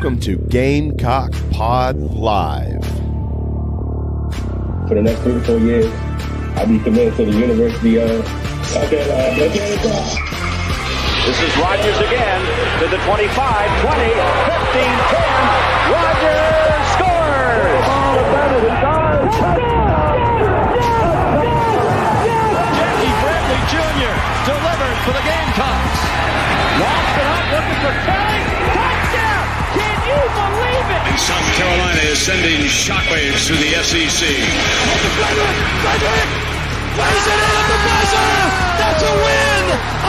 Welcome to Gamecock Pod Live. For the next 3 to 4 years, I'll be committed to the University of Gamecock. This is Rodgers again to the 25, 20, 15, 10. Rodgers scores! Jackie Bradley Jr. delivered for the Gamecocks. Lost it up, looking for Kelly. Touchdown! Can you believe it? And South Carolina is sending shockwaves through the SEC. Frederick plays it in at the buzzer. That's a win!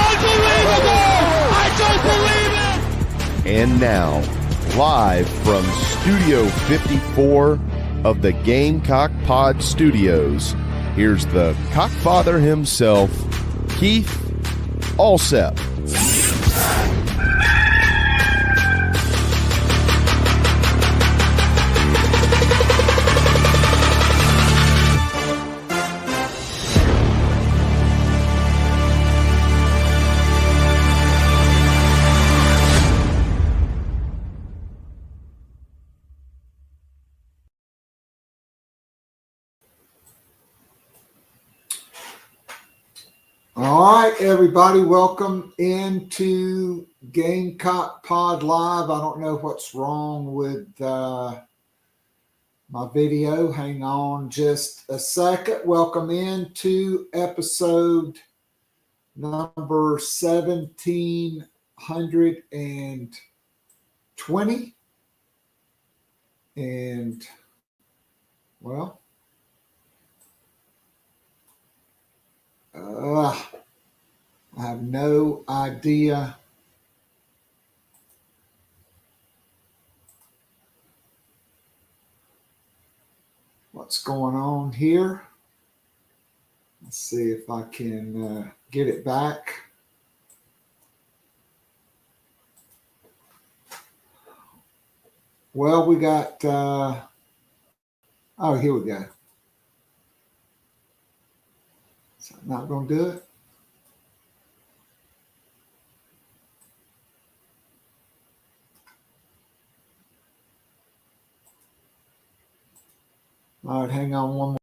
Unbelievable! I don't believe it! And now, live from Studio 54 of the Gamecock Pod Studios, here's the Cockfather himself, Keith Alsep. All right, everybody, welcome into Gamecock Pod Live. I don't know what's wrong with my video. Hang on just a second. Welcome into episode number 1720. And, well, I have no idea what's going on here. Let's see if I can get it back. Well, we got, oh, here we go. So I'm not going to do it. All right, hang on one more.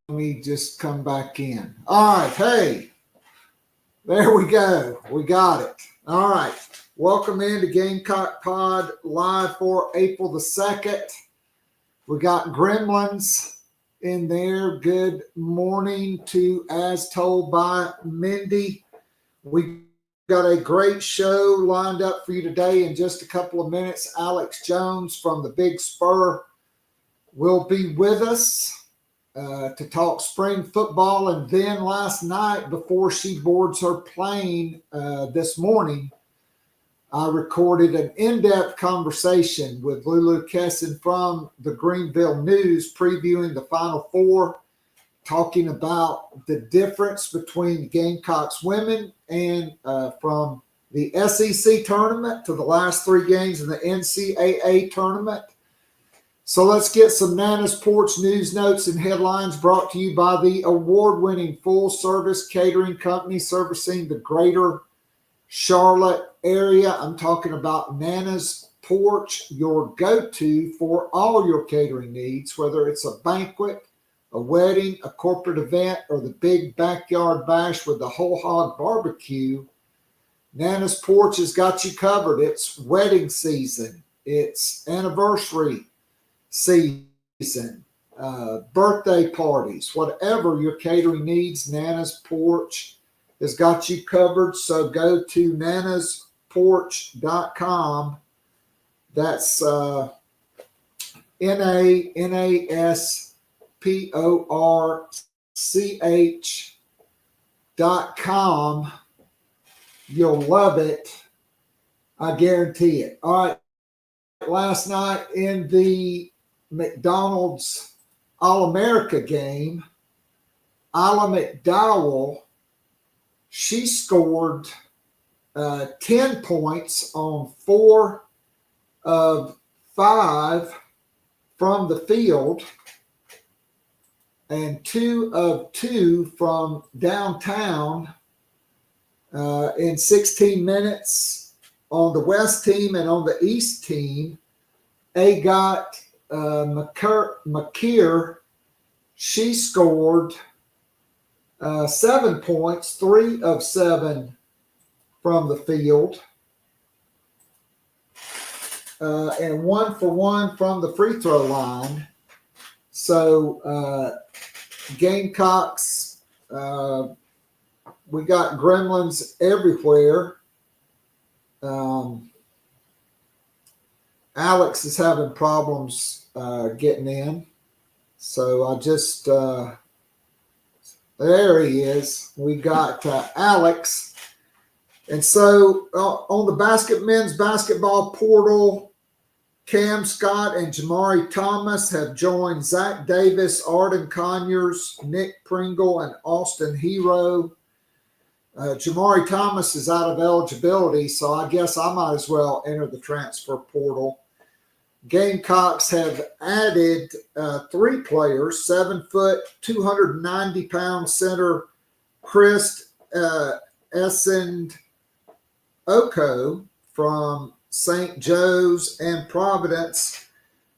Let me just come back in. All right. Hey, there we go. We got it. All right. Welcome into Gamecock Pod Live for April the 2nd. We got Gremlins in there. Good morning to As Told by Mindy. We got a great show lined up for you today. In just a couple of minutes, Alex Jones from the Big Spur will be with us to talk spring football. And then last night, before she boards her plane this morning, I recorded an in-depth conversation with Lulu Kesin from the Greenville News, previewing the Final Four, talking about the difference between Gamecocks women and from the SEC tournament to the last 3 games in the NCAA tournament. So let's get some Nana's Porch news notes and headlines brought to you by the award-winning full-service catering company servicing the greater Charlotte area. I'm talking about Nana's Porch, your go-to for all your catering needs, whether it's a banquet, a wedding, a corporate event, or the big backyard bash with the whole hog barbecue, Nana's Porch has got you covered. It's wedding season. It's anniversary season, birthday parties, whatever your catering needs, Nana's Porch has got you covered. So go to nanasporch.com. That's NANASPORCH.com. You'll love it. I guarantee it. All right. Last night in the McDonald's All-America game, Isla McDowell, she scored 10 points on 4 of 5 from the field and 2 of 2 from downtown in 16 minutes. On the West team and on the East team, Agot McKeer, she scored 7 points, 3 of 7 from the field, and 1 for 1 from the free throw line. So Gamecocks, we got gremlins everywhere. Alex is having problems getting in. So I just, there he is. We got Alex. And so on the men's basketball portal, Cam Scott and Jamari Thomas have joined Zach Davis, Arden Conyers, Nick Pringle, and Austin Hero. Jamari Thomas is out of eligibility, so I guess I might as well enter the transfer portal. Gamecocks have added 3 players, 7-foot, 290-pound center Chris Essend Oko from St. Joe's and Providence.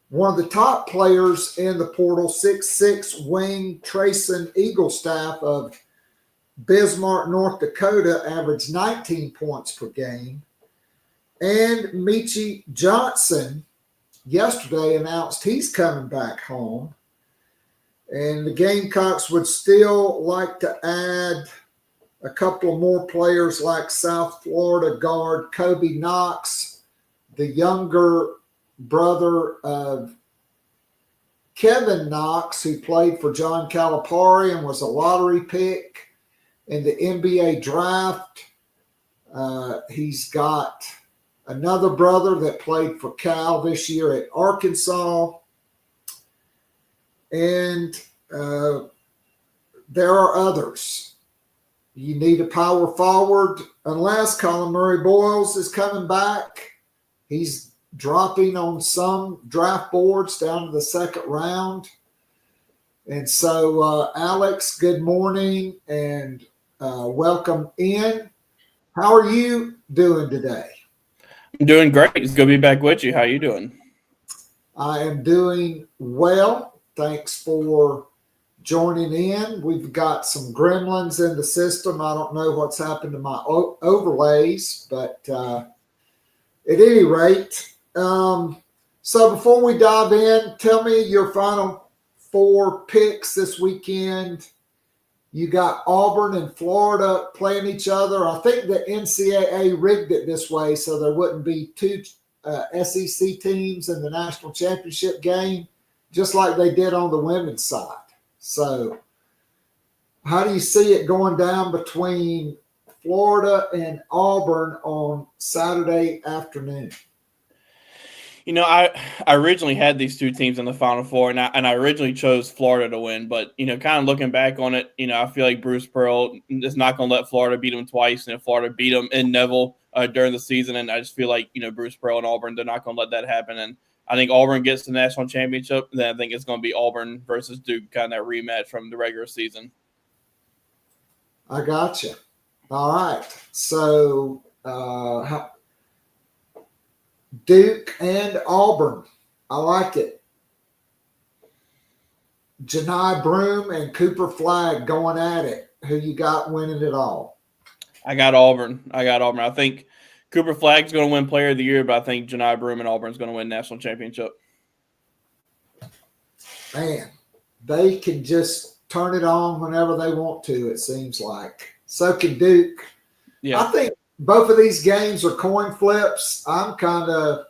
One of the top players in the portal, 6'6" wing Trayson Eaglestaff of Bismarck, North Dakota, averaged 19 points per game. And Michi Johnson yesterday announced he's coming back home. And the Gamecocks would still like to add a couple of more players like South Florida guard Kobe Knox, the younger brother of Kevin Knox, who played for John Calipari and was a lottery pick in the NBA draft. He's got another brother that played for Cal this year at Arkansas. And there are others. You need a power forward unless Colin Murray-Boyles is coming back. He's dropping on some draft boards down to the second round. And so, Alex, good morning and welcome in. How are you doing today? I'm doing great. It's good to be back with you. How are you doing? I am doing well. Thanks for joining in. We've got some gremlins in the system. I don't know what's happened to my overlays, but at any rate, so before we dive in, tell me your final 4 picks this weekend. You got Auburn and Florida playing each other. I think the NCAA rigged it this way so there wouldn't be 2 SEC teams in the national championship game, just like they did on the women's side. So how do you see it going down between Florida and Auburn on Saturday afternoon? You know, I originally had these 2 teams in the Final Four, and I originally chose Florida to win. But, you know, kind of looking back on it, you know, I feel like Bruce Pearl is not going to let Florida beat them twice. And if Florida beat them in Neville during the season, and I just feel like, you know, Bruce Pearl and Auburn, they're not going to let that happen. And I think Auburn gets the national championship. Then I think it's going to be Auburn versus Duke, kind of that rematch from the regular season. I got you. All right. So Duke and Auburn. I like it. Janai Broom and Cooper Flagg going at it. Who you got winning it all? I got Auburn. I think Cooper Flagg's going to win Player of the Year, but I think Janai Broom and Auburn's going to win National Championship. Man, they can just turn it on whenever they want to, it seems like. So can Duke. Yeah. I think both of these games are coin flips. I'm kind of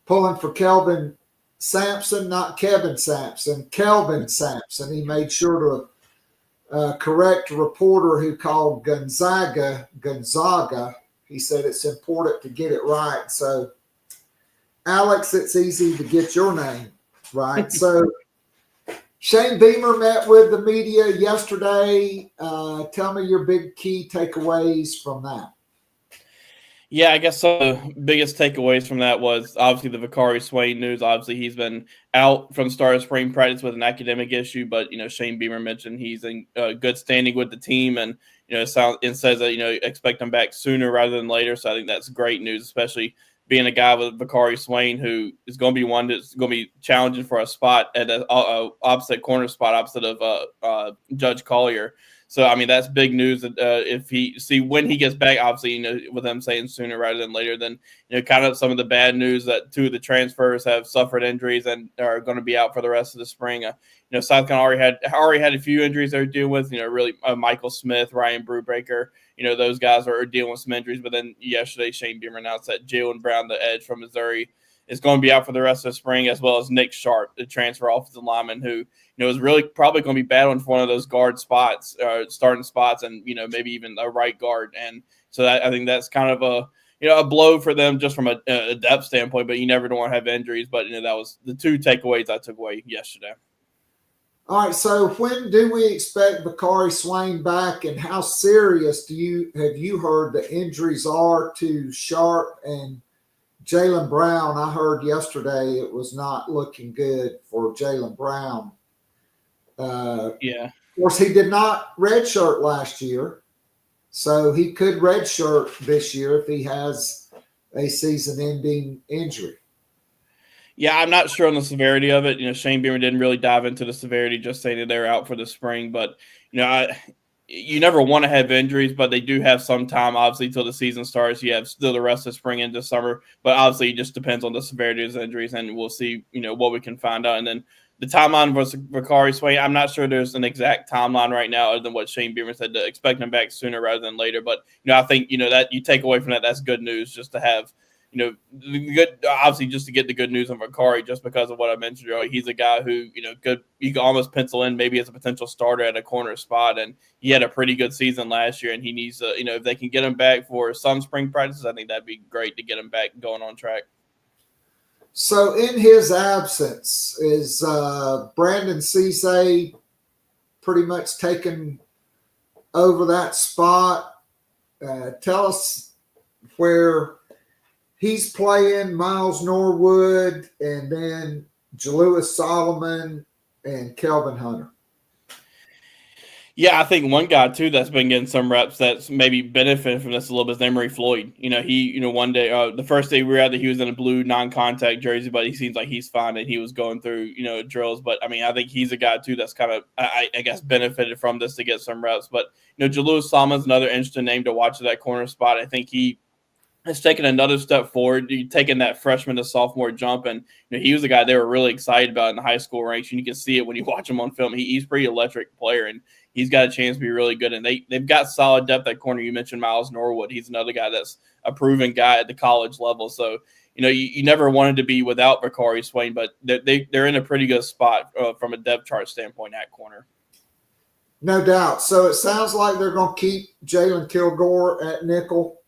pulling for Kelvin Sampson, not Kevin Sampson, Kelvin Sampson. He made sure to correct a reporter who called Gonzaga. He said it's important to get it right. So, Alex, it's easy to get your name right. So, Shane Beamer met with the media yesterday. Tell me your big key takeaways from that. Yeah, I guess the biggest takeaways from that was obviously the Vakari Swain news. Obviously, he's been out from start of spring practice with an academic issue, but Shane Beamer mentioned he's in good standing with the team, and it says that expect him back sooner rather than later. So I think that's great news, especially being a guy with Vakari Swain who is going to be one that's going to be challenging for a spot at an opposite corner spot opposite of Judge Collier. So, I mean, that's big news. When he gets back, obviously, with them saying sooner rather than later, then, kind of some of the bad news that two of the transfers have suffered injuries and are going to be out for the rest of the spring. South Carolina already had a few injuries they're dealing with, really Michael Smith, Ryan Brewbreaker, those guys are dealing with some injuries. But then yesterday, Shane Beamer announced that Jalen Brown, the edge from Missouri, is going to be out for the rest of the spring, as well as Nick Sharp, the transfer offensive lineman, who is really probably going to be battling for one of those guard spots, starting spots, and maybe even a right guard. And so I think that's kind of a blow for them just from a depth standpoint. But you never don't want to have injuries. But that was the two takeaways I took away yesterday. All right. So when do we expect Vakari Swain back, and how serious have you heard the injuries are to Sharp and Jalen Brown? I heard yesterday it was not looking good for Jalen Brown. Yeah. Of course, he did not redshirt last year, so he could redshirt this year if he has a season-ending injury. Yeah, I'm not sure on the severity of it. Shane Beamer didn't really dive into the severity, just saying that they're out for the spring. But, you never want to have injuries, but they do have some time, obviously, till the season starts. You have still the rest of spring into summer, but obviously it just depends on the severity of the injuries, and we'll see, what we can find out. And then the timeline versus Vakari Swain, I'm not sure there's an exact timeline right now other than what Shane Beamer said, to expect him back sooner rather than later. But, I think, that you take away from that, that's good news just to have, the good, obviously just to get the good news on Vakari, just because of what I mentioned earlier. He's a guy who, you can almost pencil in maybe as a potential starter at a corner spot. And he had a pretty good season last year, and he needs to, if they can get him back for some spring practices, I think that'd be great to get him back going on track. So in his absence, is Brandon Cisse pretty much taken over that spot? Tell us where he's playing, Miles Norwood, and then Jalewis Solomon and Kelvin Hunter. Yeah, I think one guy too that's been getting some reps that's maybe benefiting from this a little bit is Emery Floyd. He, one day, the first day we were out there, he was in a blue non-contact jersey, but he seems like he's fine and he was going through, drills. But I mean, I think he's a guy too that's kind of, I guess, benefited from this to get some reps. But Jalewis Solomon's another interesting name to watch at that corner spot. I think he has taken another step forward, taking that freshman to sophomore jump. And he was a guy they were really excited about in the high school ranks. And you can see it when you watch him on film. He's a pretty electric player, and he's got a chance to be really good. And they've got solid depth at corner. You mentioned Miles Norwood. He's another guy that's a proven guy at the college level. So, you never wanted to be without Vakari Swain, but they're in a pretty good spot from a depth chart standpoint at corner. No doubt. So it sounds like they're going to keep Jalen Kilgore at nickel.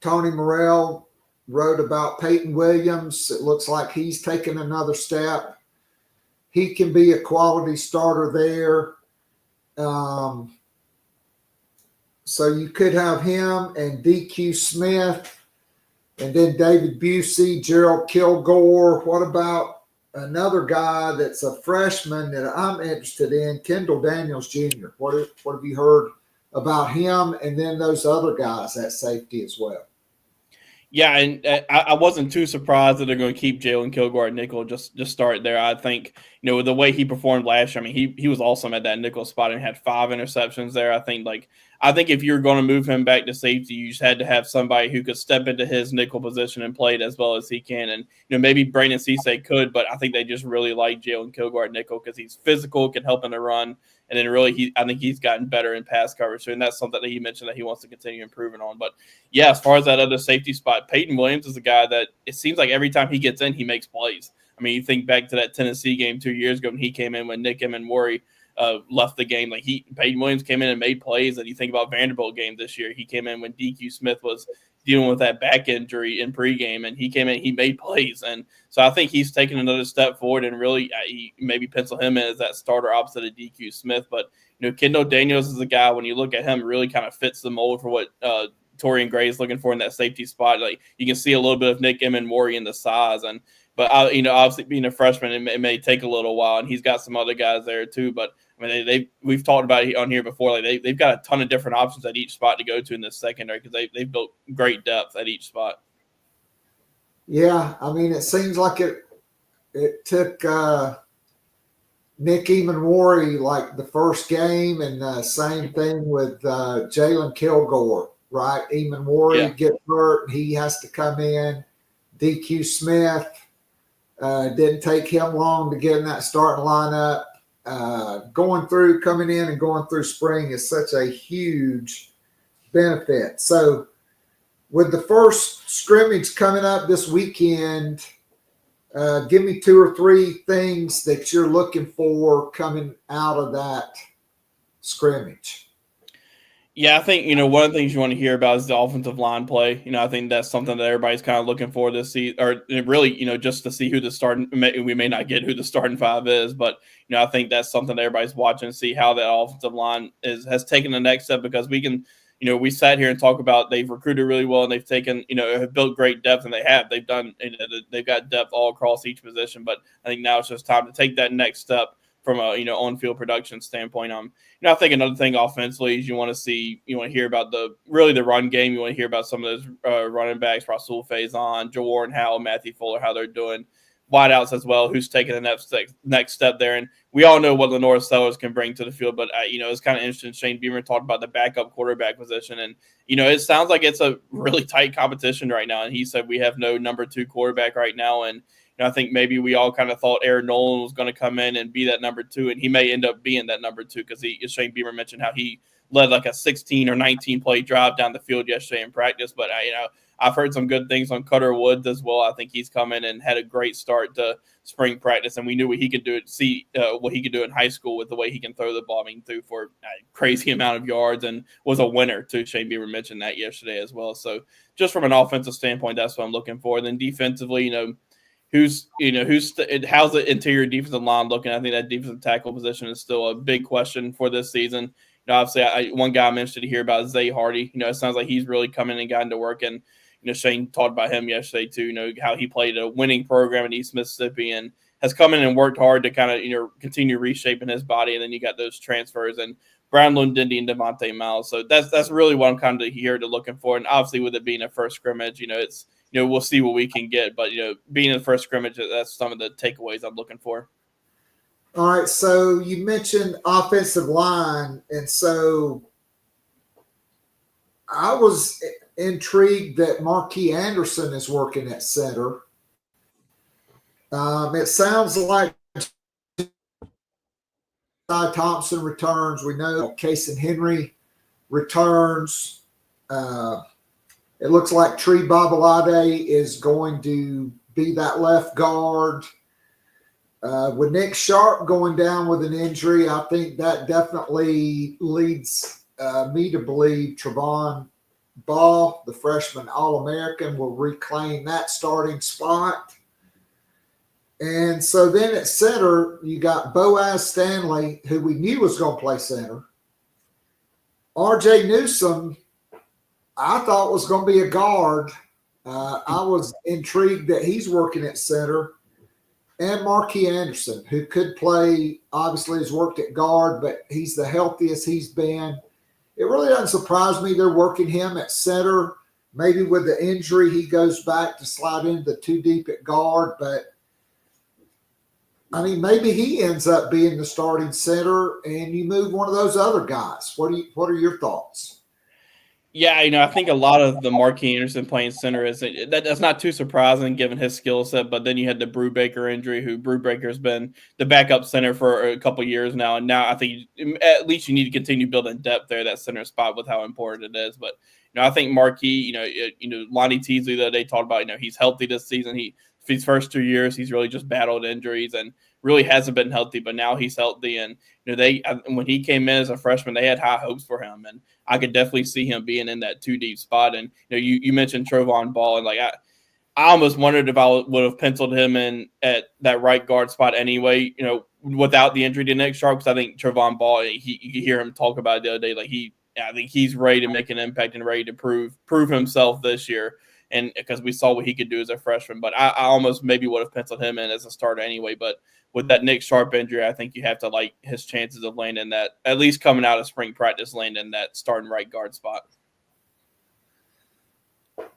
Tony Morrell wrote about Peyton Williams. It looks like he's taken another step. He can be a quality starter there. So you could have him and DQ Smith, and then David Busey, Gerald Kilgore. What about another guy that's a freshman that I'm interested in, Kendall Daniels Jr.? What have you heard about him, and then those other guys at safety as well? Yeah, and I wasn't too surprised that they're going to keep Jalen Kilgore at nickel. Just start there. I think with the way he performed last year, I mean he was awesome at that nickel spot and had 5 interceptions there. I think if you're going to move him back to safety, you just had to have somebody who could step into his nickel position and play it as well as he can. And maybe Brandon Cisse could, but I think they just really like Jalen Kilgore at nickel because he's physical, can help in the run, and then really I think he's gotten better in pass coverage too. And that's something that he mentioned that he wants to continue improving on. But yeah, as far as that other safety spot, Peyton Williams is a guy that it seems like every time he gets in, he makes plays. I mean, you think back to that Tennessee game 2 years ago when he came in when Nick Emmanwori left the game. Like Peyton Williams came in and made plays. And you think about Vanderbilt game this year, he came in when DQ Smith was dealing with that back injury in pregame, and he came in, he made plays. And so I think he's taken another step forward, and really maybe pencil him in as that starter opposite of DQ Smith. But Kendall Daniels is a guy, when you look at him, really kind of fits the mold for what Torian Gray is looking for in that safety spot. Like you can see a little bit of Nick Emmanwori in the size, but obviously being a freshman, it may take a little while, and he's got some other guys there too. But I mean, we've talked about it on here before. Like they've got a ton of different options at each spot to go to in this secondary because they've built great depth at each spot. Yeah, I mean, it seems like it took Nick Emmanwori like the first game, and same thing with Jalen Kilgore, right? Emmanwori gets hurt, and he has to come in. DQ Smith didn't take him long to get in that starting lineup. Coming in and going through spring is such a huge benefit. So with the first scrimmage coming up this weekend, give me 2 or 3 things that you're looking for coming out of that scrimmage. Yeah, I think, one of the things you want to hear about is the offensive line play. I think that's something that everybody's kind of looking for this season, or really, just to see who the starting – we may not get who the starting 5 is, but, I think that's something that everybody's watching to see how that offensive line has taken the next step, because we can – we sat here and talk about they've recruited really well and they've taken – have built great depth, and they have. They've done they've got depth all across each position, but I think now it's just time to take that next step from a on-field production standpoint. I think another thing offensively is you want to hear about the run game. You want to hear about some of those running backs, Rasul Faison, Jawarn Howell, Matthew Fuller, how they're doing. Wideouts as well, who's taking the next step there. And we all know what Lenore Sellers can bring to the field, but it's kind of interesting. Shane Beamer talked about the backup quarterback position, and it sounds like it's a really tight competition right now. And he said we have no number 2 quarterback right now, and I think maybe we all kind of thought Aaron Nolan was going to come in and be that number 2, and he may end up being that number 2 because Shane Beamer mentioned how he led like a 16 or 19 play drive down the field yesterday in practice. But I've heard some good things on Cutter Woods as well. I think he's come in and had a great start to spring practice, and we knew what he could do. What he could do in high school with the way he can throw the ball. I mean, threw for a crazy amount of yards and was a winner too. Shane Beamer mentioned that yesterday as well. So just from an offensive standpoint, that's what I'm looking for. And then defensively, how's the interior defensive line looking? I think that defensive tackle position is still a big question for this season. Obviously, one guy I'm interested to hear about is Zay Hardy. It sounds like he's really coming and gotten to work, and Shane talked about him yesterday too. How he played a winning program in East Mississippi and has come in and worked hard to kind of continue reshaping his body. And then you got those transfers and Brown Lundindy and Devontae Miles. So that's really what I'm kind of here to looking for. And obviously, with it being a first scrimmage, it's we'll see what we can get. But being in the first scrimmage, that's some of the takeaways I'm looking for. All right, so you mentioned offensive line, and so I was intrigued that Marquis Anderson is working at center. It sounds like Thompson returns. We know Kason Henry returns. It looks like Tree Babalade is going to be that left guard. With Nick Sharp going down with an injury, I think that definitely leads me to believe Trevon Ball, the freshman All-American, will reclaim that starting spot. And so then at center, you got Boaz Stanley, who we knew was going to play center. R.J. Newsome, I thought was going to be a guard. I was intrigued that he's working at center. And Marquis Anderson, who could play, obviously has worked at guard, but he's the healthiest he's been. It really doesn't surprise me they're working him at center. maybe with the injury, he goes back to slide into too deep at guard. But, I mean, maybe he ends up being the starting center and you move one of those other guys. What are your thoughts? Yeah, I think a lot of the Marquis Anderson playing center that's not too surprising given his skill set. But then you had the Brubaker injury, who Brubaker's been the backup center for a couple years now, and now I think at least you need to continue building depth there, that center spot, with how important it is. But I think Marquis, Lonnie Teasley that they talked about, he's healthy this season. His first 2 years, he's really just battled injuries and really hasn't been healthy, but now he's healthy. And when he came in as a freshman, they had high hopes for him, and I could definitely see him being in that 2 deep spot. And you mentioned Trovon Ball, and I almost wondered if I would have penciled him in at that right guard spot anyway, without the injury to Nick Sharp, because I think Trovon Ball, you could hear him talk about it the other day, I think he's ready to make an impact and ready to prove himself this year. And because we saw what he could do as a freshman, but I almost maybe would have penciled him in as a starter anyway. But with that Nick Sharp injury, I think you have to like his chances of landing that, at least coming out of spring practice, landing that starting right guard spot.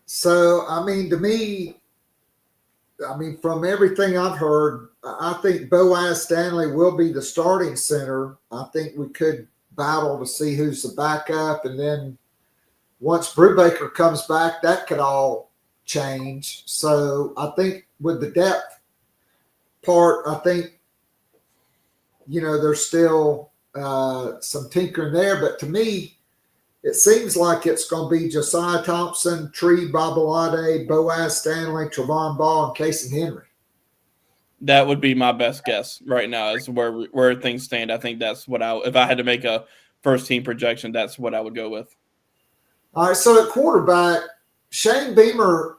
So, I mean, to me, from everything I've heard, I think Boaz Stanley will be the starting center. I think we could battle to see who's the backup, and then once Brubaker comes back, that could all change. So I think with the depth part, I think, there's still some tinkering there. But to me, it seems like it's going to be Josiah Thompson, Tree Babalade, Boaz Stanley, Trovon Ball, and Casey Henry. That would be my best guess right now is where things stand. I think that's what if I had to make a first-team projection, that's what I would go with. All right, so at quarterback, Shane Beamer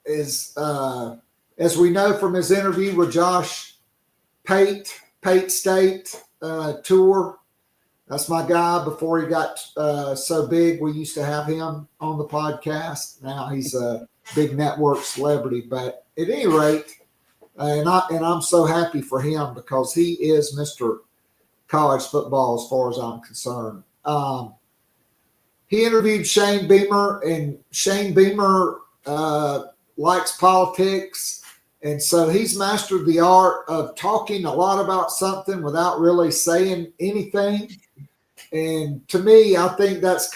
is, as we know from his interview with Josh Pate State tour. That's my guy. Before he got so big, we used to have him on the podcast. Now he's a big network celebrity. But at any rate, and I'm so happy for him because he is Mr. College football as far as I'm concerned. He interviewed Shane Beamer, and Shane Beamer likes politics. And so he's mastered the art of talking a lot about something without really saying anything. And to me, I think that's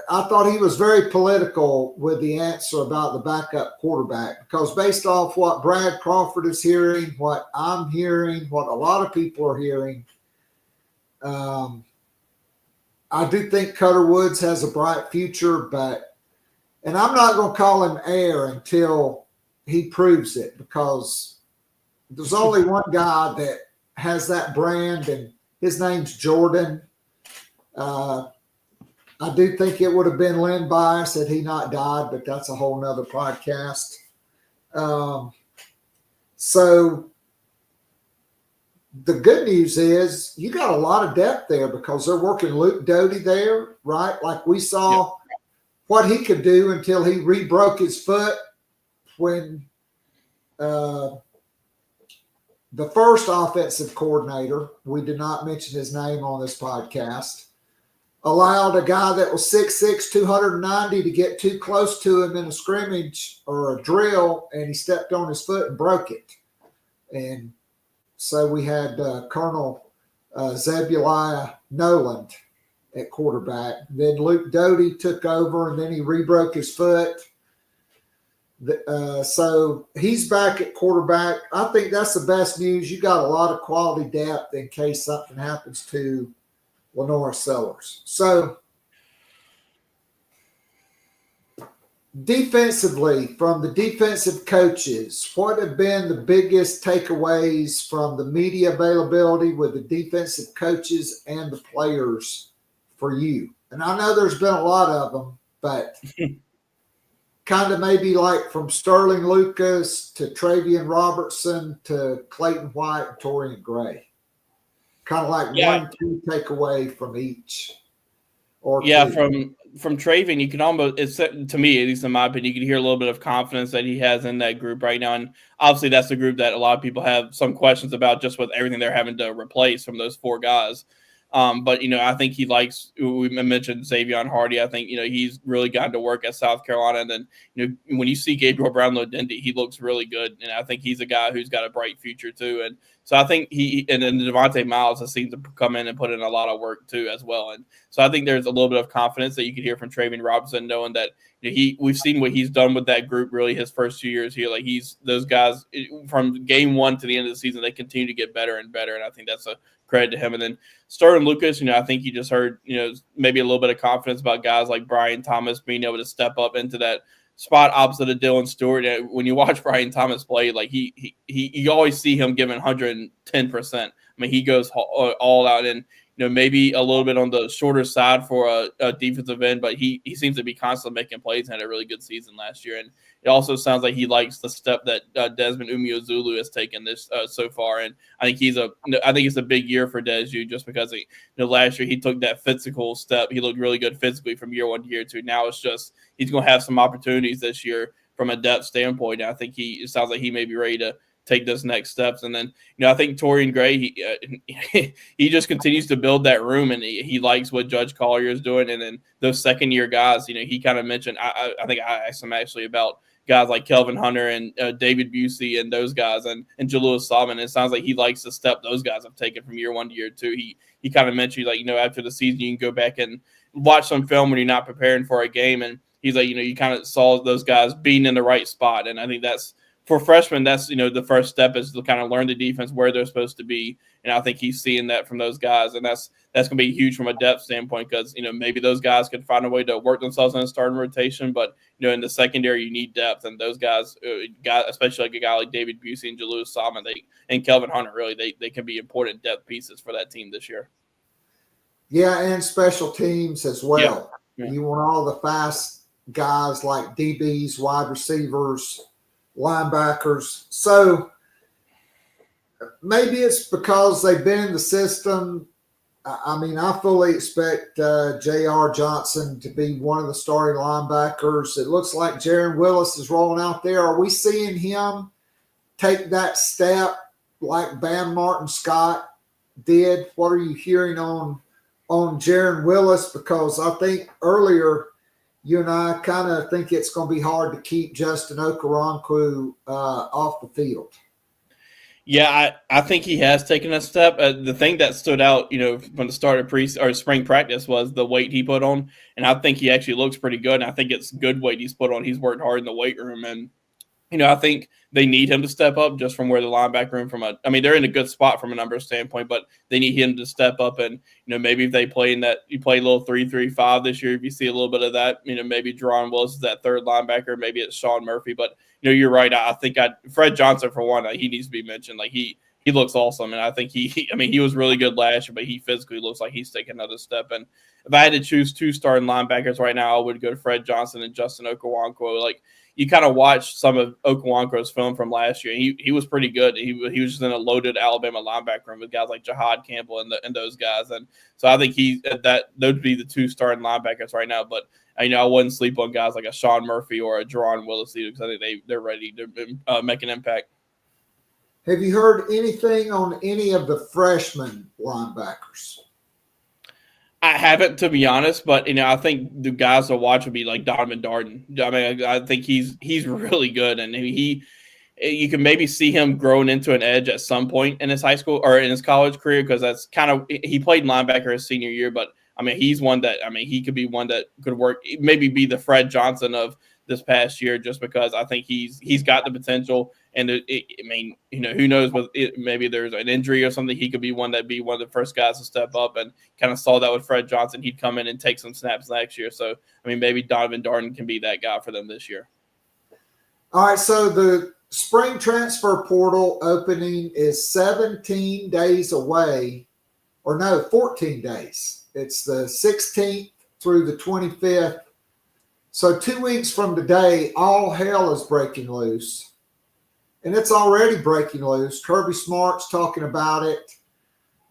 I thought he was very political with the answer about the backup quarterback, because based off what Brad Crawford is hearing, what I'm hearing, what a lot of people are hearing, I do think Cutter Woods has a bright future, and I'm not going to call him heir until he proves it, because there's only one guy that has that brand, and his name's Jordan. I do think it would have been Lynn Bias had he not died, but that's a whole nother podcast. So the good news is you got a lot of depth there because they're working Luke Doty there, right? Like we saw what he could do until he re-broke his foot when the first offensive coordinator, we did not mention his name on this podcast, allowed a guy that was 6'6", 290 to get too close to him in a scrimmage or a drill, and he stepped on his foot and broke it. And so we had Colonel Zebulaiah Noland at quarterback. Then Luke Doty took over, and then he re-broke his foot. So he's back at quarterback. I think that's the best news. You got a lot of quality depth in case something happens to Lenora Sellers. So defensively, from the defensive coaches, what have been the biggest takeaways from the media availability with the defensive coaches and the players for you? And I know there's been a lot of them, but kind of maybe like from Sterling Lucas to Travian Robertson to Clayton White and Torian Gray. Kind of like 1-2 takeaway from each. Or two. From Travian, you can almost, to me, at least in my opinion, you can hear a little bit of confidence that he has in that group right now. And obviously that's the group that a lot of people have some questions about just with everything they're having to replace from those four guys. But, I think he likes – we mentioned Xavion Hardy. I think, he's really gotten to work at South Carolina. And then, when you see Gabriel Brownlow-Dendy, he looks really good. And I think he's a guy who's got a bright future too. And so I think and then Devontae Miles has seemed to come in and put in a lot of work too as well. And so I think there's a little bit of confidence that you could hear from Travion Robinson, knowing that we've seen what he's done with that group really his first 2 years here. Like those guys from game one to the end of the season, they continue to get better and better. And I think that's a credit to him. And then Sterling Lucas, I think you just heard, maybe a little bit of confidence about guys like Brian Thomas being able to step up into that spot opposite of Dylan Stewart. When you watch Brian Thomas play, like you always see him giving 110%. I mean, he goes all out, and maybe a little bit on the shorter side for a defensive end, but he seems to be constantly making plays and had a really good season last year. And it also sounds like he likes the step that Desmond Umeozulu has taken this so far. And I think it's a big year for Deju, just because last year he took that physical step. He looked really good physically from year one to year two. Now it's just he's going to have some opportunities this year from a depth standpoint. And I think it sounds like he may be ready to take those next steps. And then, I think Torian Gray, he just continues to build that room, and he likes what Judge Collier is doing. And then those second-year guys, he kind of mentioned, I think I asked him actually about guys like Kelvin Hunter and David Busey and those guys and Jaleel Solomon. It sounds like he likes the step those guys have taken from year one to year two. He kind of mentioned, like, after the season, you can go back and watch some film when you're not preparing for a game. And he's like, you kind of saw those guys being in the right spot. And I think that's, for freshmen, that's, the first step is to kind of learn the defense where they're supposed to be. And I think he's seeing that from those guys. And that's going to be huge from a depth standpoint, because, maybe those guys could find a way to work themselves in a starting rotation. But, in the secondary, you need depth. And those guys, especially like a guy like David Busey and Jaleel Solomon, and Kelvin Hunter, really, they can be important depth pieces for that team this year. Yeah, and special teams as well. Yeah. You want all the fast guys like DBs, wide receivers, linebackers. So maybe it's because they've been in the system. I mean, I fully expect J.R. Johnson to be one of the starting linebackers. It looks like Jaron Willis is rolling out there. Are we seeing him take that step like Bam Martin Scott did? What are you hearing on Jaron Willis? Because I think earlier you and I kind of think it's going to be hard to keep Justin Okoronkwo off the field. Yeah, I think he has taken a step. The thing that stood out, from the start of spring practice was the weight he put on, and I think he actually looks pretty good. And I think it's good weight he's put on. He's worked hard in the weight room, and I think they need him to step up just from where the linebacker room they're in a good spot from a number standpoint, but they need him to step up. And, maybe if they play you play a little 3-3-5 this year, if you see a little bit of that, maybe Jerron Willis is that third linebacker, maybe it's Sean Murphy. But, you're right. I think Fred Johnson, for one, he needs to be mentioned. Like he looks awesome. And I think he was really good last year, but he physically looks like he's taking another step. And if I had to choose two starting linebackers right now, I would go to Fred Johnson and Justin Okoronkwo. Like, you kind of watched some of Okoronkwo's film from last year. He was pretty good. He was just in a loaded Alabama linebacker room with guys like Jahad Campbell and those guys. And so I think those would be the two starting linebackers right now. But I wouldn't sleep on guys like a Sean Murphy or a Jerron Willis either, because I think they're ready to make an impact. Have you heard anything on any of the freshman linebackers? I haven't, to be honest, but I think the guys to watch would be like Donovan Darden. I think he's really good, and you can maybe see him growing into an edge at some point in his high school or in his college career, because that's kind of, he played linebacker his senior year, but he's one that he could be one that could work, maybe be the Fred Johnson of this past year, just because I think he's got the potential. And who knows? Maybe there's an injury or something. He could be one of the first guys to step up, and kind of saw that with Fred Johnson. He'd come in and take some snaps next year. So, maybe Donovan Darden can be that guy for them this year. All right. So the spring transfer portal opening is 17 days away, or no, 14 days. It's the 16th through the 25th. So 2 weeks from today, all hell is breaking loose. And it's already breaking loose. Kirby Smart's talking about it,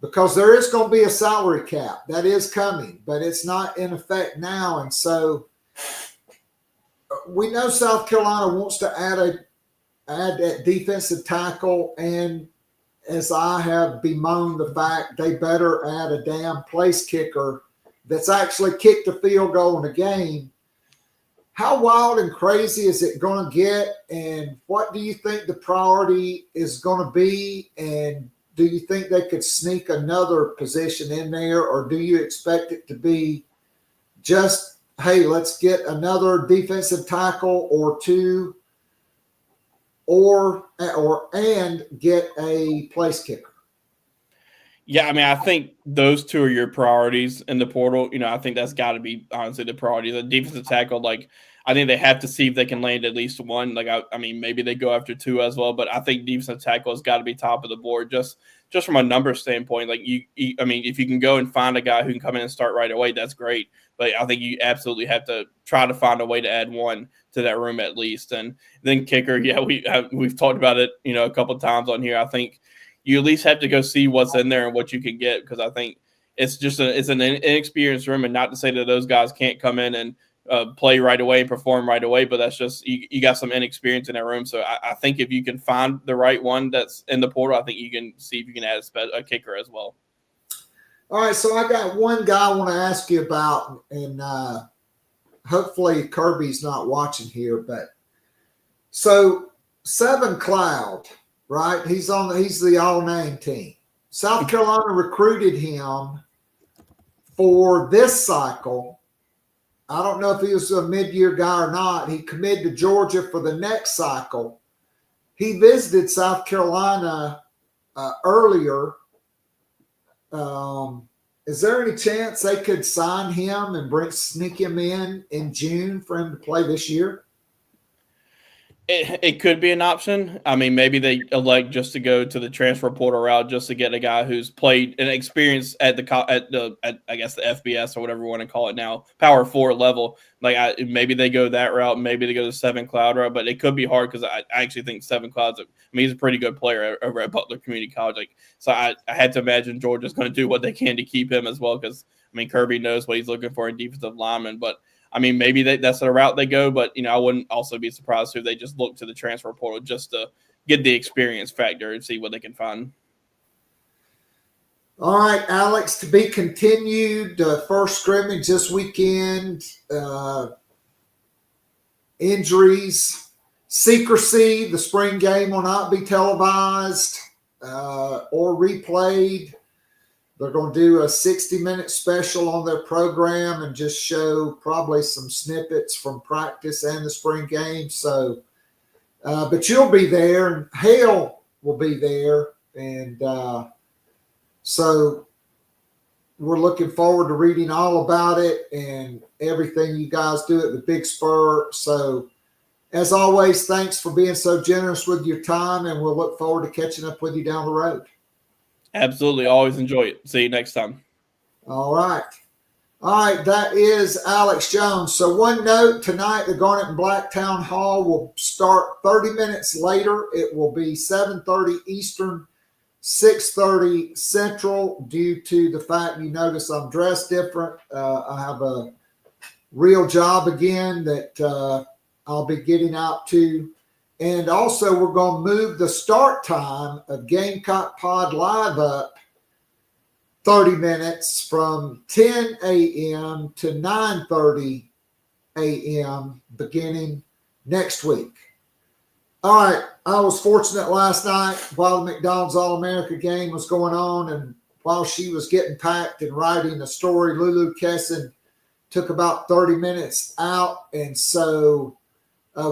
because there is going to be a salary cap. That is coming, but it's not in effect now. And so we know South Carolina wants to add that defensive tackle. And as I have bemoaned the fact they better add a damn place kicker that's actually kicked a field goal in a game. How wild and crazy is it going to get? And what do you think the priority is going to be? And do you think they could sneak another position in there? Or do you expect it to be just, hey, let's get another defensive tackle or two, and get a place kicker? Yeah, I mean, I think those two are your priorities in the portal. I think that's got to be honestly the priority. The defensive tackle, I think they have to see if they can land at least one. I mean, maybe they go after two as well, but I think defensive tackle has got to be top of the board just from a number standpoint. I mean, if you can go and find a guy who can come in and start right away, that's great. But I think you absolutely have to try to find a way to add one to that room at least. And then kicker, yeah, we've talked about it, a couple of times on here. I think you at least have to go see what's in there and what you can get, because I think it's just it's an inexperienced room, and not to say that those guys can't come in and play right away and perform right away, but that's just you got some inexperience in that room. So I think if you can find the right one that's in the portal, I think you can see if you can add a kicker as well. All right, so I got one guy I want to ask you about, and hopefully Kirby's not watching here, but so Seven Cloud, right? He's the all-name team. South Carolina recruited him for this cycle. I don't know if he was a mid-year guy or not. He committed to Georgia for the next cycle. He visited South Carolina earlier. Is there any chance they could sign him and sneak him in June for him to play this year? It could be an option. I mean, maybe they elect just to go to the transfer portal route just to get a guy who's played and experienced at I guess the FBS or whatever we want to call it now, Power 4 level. Maybe they go that route. Maybe they go the Seven Cloud route, but it could be hard because I actually think Seven Cloud's he's a pretty good player over at Butler Community College. So I had to imagine Georgia's going to do what they can to keep him as well, because Kirby knows what he's looking for in defensive linemen, but maybe that's the route they go, but, I wouldn't also be surprised if they just look to the transfer portal just to get the experience factor and see what they can find. All right, Alex, to be continued. First scrimmage this weekend. Injuries, secrecy. The spring game will not be televised or replayed. They're going to do a 60-minute special on their program and just show probably some snippets from practice and the spring game. So, but you'll be there, and Hale will be there. And so we're looking forward to reading all about it and everything you guys do at the Big Spur. So, as always, thanks for being so generous with your time, and we'll look forward to catching up with you down the road. Absolutely. Always enjoy it. See you next time. All right. That is Alex Jones. So one note, tonight the Garnet and Black Town Hall will start 30 minutes later. It will be 7:30 Eastern, 6:30 Central, due to the fact you notice I'm dressed different. I have a real job again that I'll be getting out to. And also, we're going to move the start time of Gamecock Pod Live up 30 minutes from 10 a.m. to 9:30 a.m. beginning next week. All right, I was fortunate last night while the McDonald's All-America game was going on, and while she was getting packed and writing a story, Lulu Kesin took about 30 minutes out. And so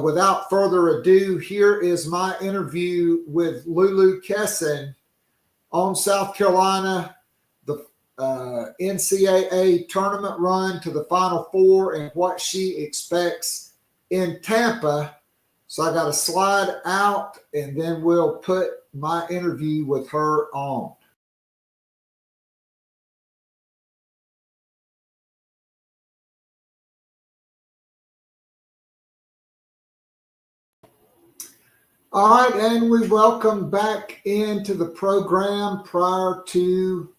without further ado, here is my interview with Lulu Kesin on South Carolina, the NCAA tournament run to the Final Four, and what she expects in Tampa. So I got to slide out, and then we'll put my interview with her on. All right, and we welcome back into the program prior to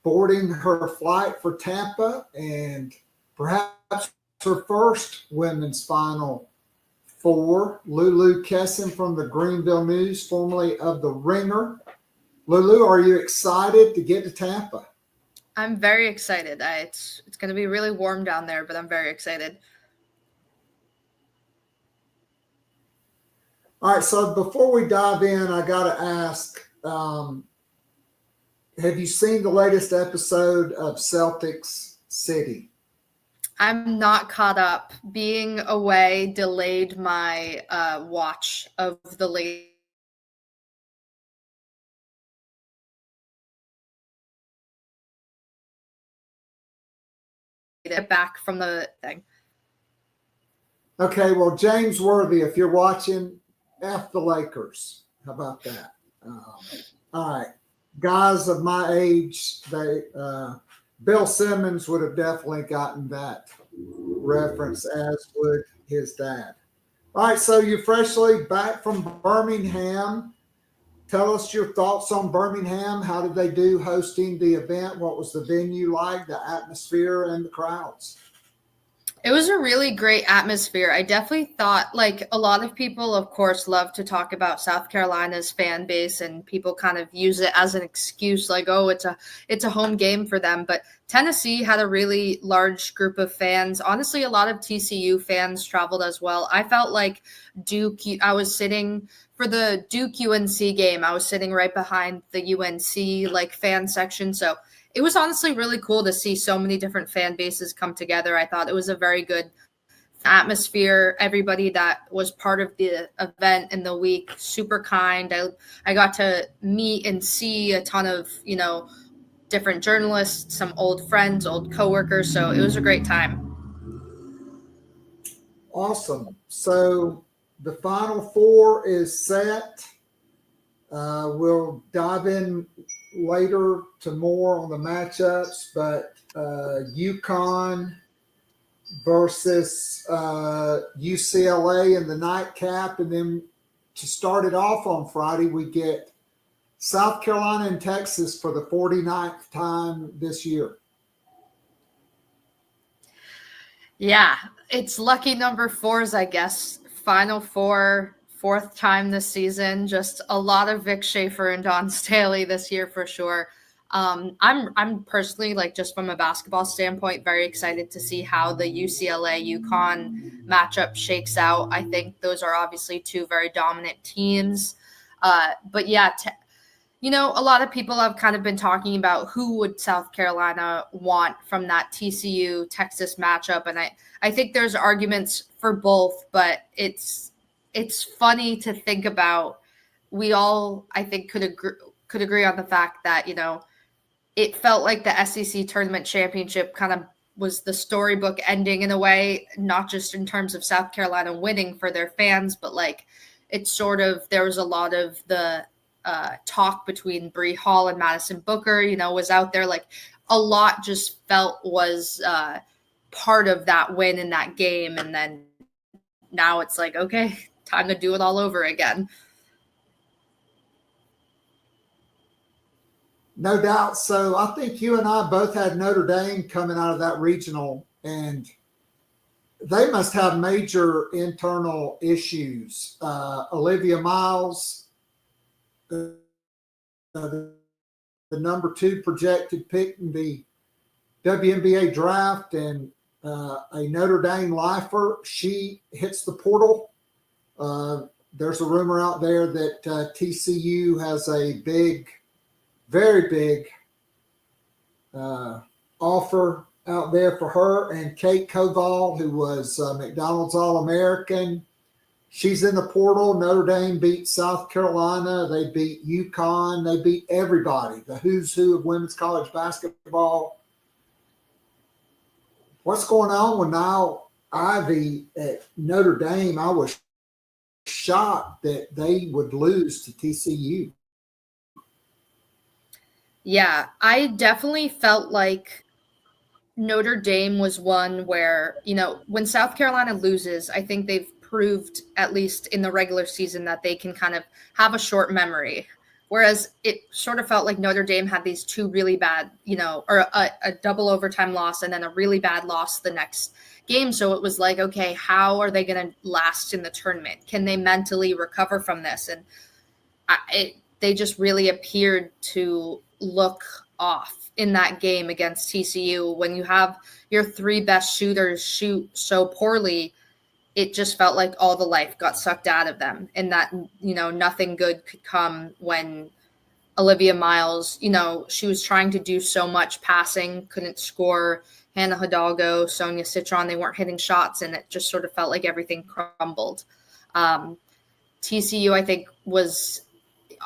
boarding her flight for Tampa and perhaps her first women's Final Four, Lulu Kesin from the Greenville News, formerly of the Ringer. Lulu, are you excited to get to Tampa? I'm very excited. It's going to be really warm down there, but I'm very excited. All right, so before we dive in, I got to ask, have you seen the latest episode of Celtics City? I'm not caught up. Being away delayed my watch of the late. Back from the thing. Okay, well, James Worthy, if you're watching, F the Lakers. How about that? All right. Guys of my age, Bill Simmons would have definitely gotten that reference, as would his dad. All right, so you're freshly back from Birmingham. Tell us your thoughts on Birmingham. How did they do hosting the event? What was the venue like, the atmosphere, and the crowds? It was a really great atmosphere. I definitely thought, like, a lot of people, of course, love to talk about South Carolina's fan base, and people kind of use it as an excuse, like, oh, it's a home game for them. But Tennessee had a really large group of fans. Honestly, a lot of TCU fans traveled as well. I felt like I was sitting for the Duke UNC game. I was sitting right behind the UNC like fan section. So it was honestly really cool to see so many different fan bases come together. I thought it was a very good atmosphere. Everybody that was part of the event in the week, super kind. I got to meet and see a ton of, different journalists, some old friends, old coworkers. So it was a great time. Awesome. So the Final Four is set. We'll dive in later to more on the matchups, but UConn versus UCLA in the nightcap. And then to start it off on Friday, we get South Carolina and Texas for the 49th time this year. Yeah, it's lucky number 4s, I guess. Final Four, 4th time this season. Just a lot of Vic Schaefer and Dawn Staley this year for sure. I'm personally, like, just from a basketball standpoint, very excited to see how the UCLA UConn matchup shakes out. I think those are obviously two very dominant teams. But yeah, a lot of people have kind of been talking about who would South Carolina want from that TCU Texas matchup, and I think there's arguments for both, but it's funny to think about. We all, I think, could agree on the fact that it felt like the SEC tournament championship kind of was the storybook ending in a way, not just in terms of South Carolina winning for their fans, but like it's sort of, there was a lot of the talk between Bree Hall and Madison Booker, was out there. Like a lot just felt was part of that win in that game. And then now it's like, okay, time to do it all over again. No doubt. So I think you and I both had Notre Dame coming out of that regional, and they must have major internal issues. Olivia Miles, the number 2 projected pick in the WNBA draft, and a Notre Dame lifer, she hits the portal. There's a rumor out there that TCU has a very big offer out there for her. And Kate Koval, who was McDonald's All-American, she's in the portal. Notre Dame beat South Carolina. They beat UConn. They beat everybody, the who's who of women's college basketball. What's going on with Niall Ivey at Notre Dame? I was shocked that they would lose to TCU. Yeah, I definitely felt like Notre Dame was one where, when South Carolina loses, I think they've proved, at least in the regular season, that they can kind of have a short memory. Whereas it sort of felt like Notre Dame had these two really bad, or a double overtime loss and then a really bad loss the next game. So it was like, okay, how are they going to last in the tournament? Can they mentally recover from this? And they just really appeared to look off in that game against TCU. When you have your three best shooters shoot so poorly, it just felt like all the life got sucked out of them, and that, nothing good could come when Olivia Miles, she was trying to do so much passing, couldn't score. Hannah Hidalgo, Sonia Citron, they weren't hitting shots, and it just sort of felt like everything crumbled. TCU, I think, was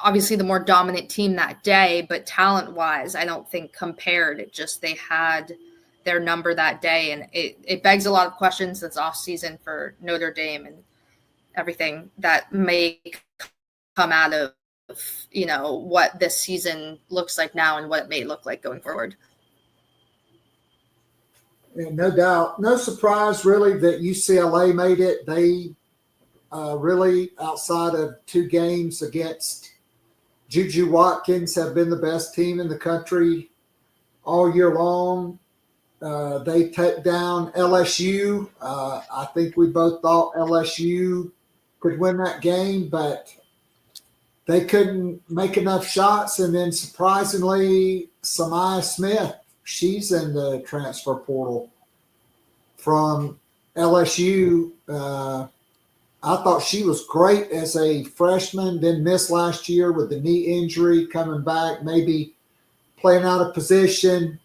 obviously the more dominant team that day, but talent-wise, I don't think compared. It just, they had their number that day, and it begs a lot of questions this offseason for Notre Dame and everything that may come out of, what this season looks like now and what it may look like going forward. Yeah, no doubt. No surprise, really, that UCLA made it. They really, outside of 2 games against Juju Watkins, have been the best team in the country all year long. They took down LSU. I think we both thought LSU could win that game, but they couldn't make enough shots. And then surprisingly, Samaya Smith, she's in the transfer portal from LSU. I thought she was great as a freshman, then missed last year with the knee injury, coming back, maybe playing out of position.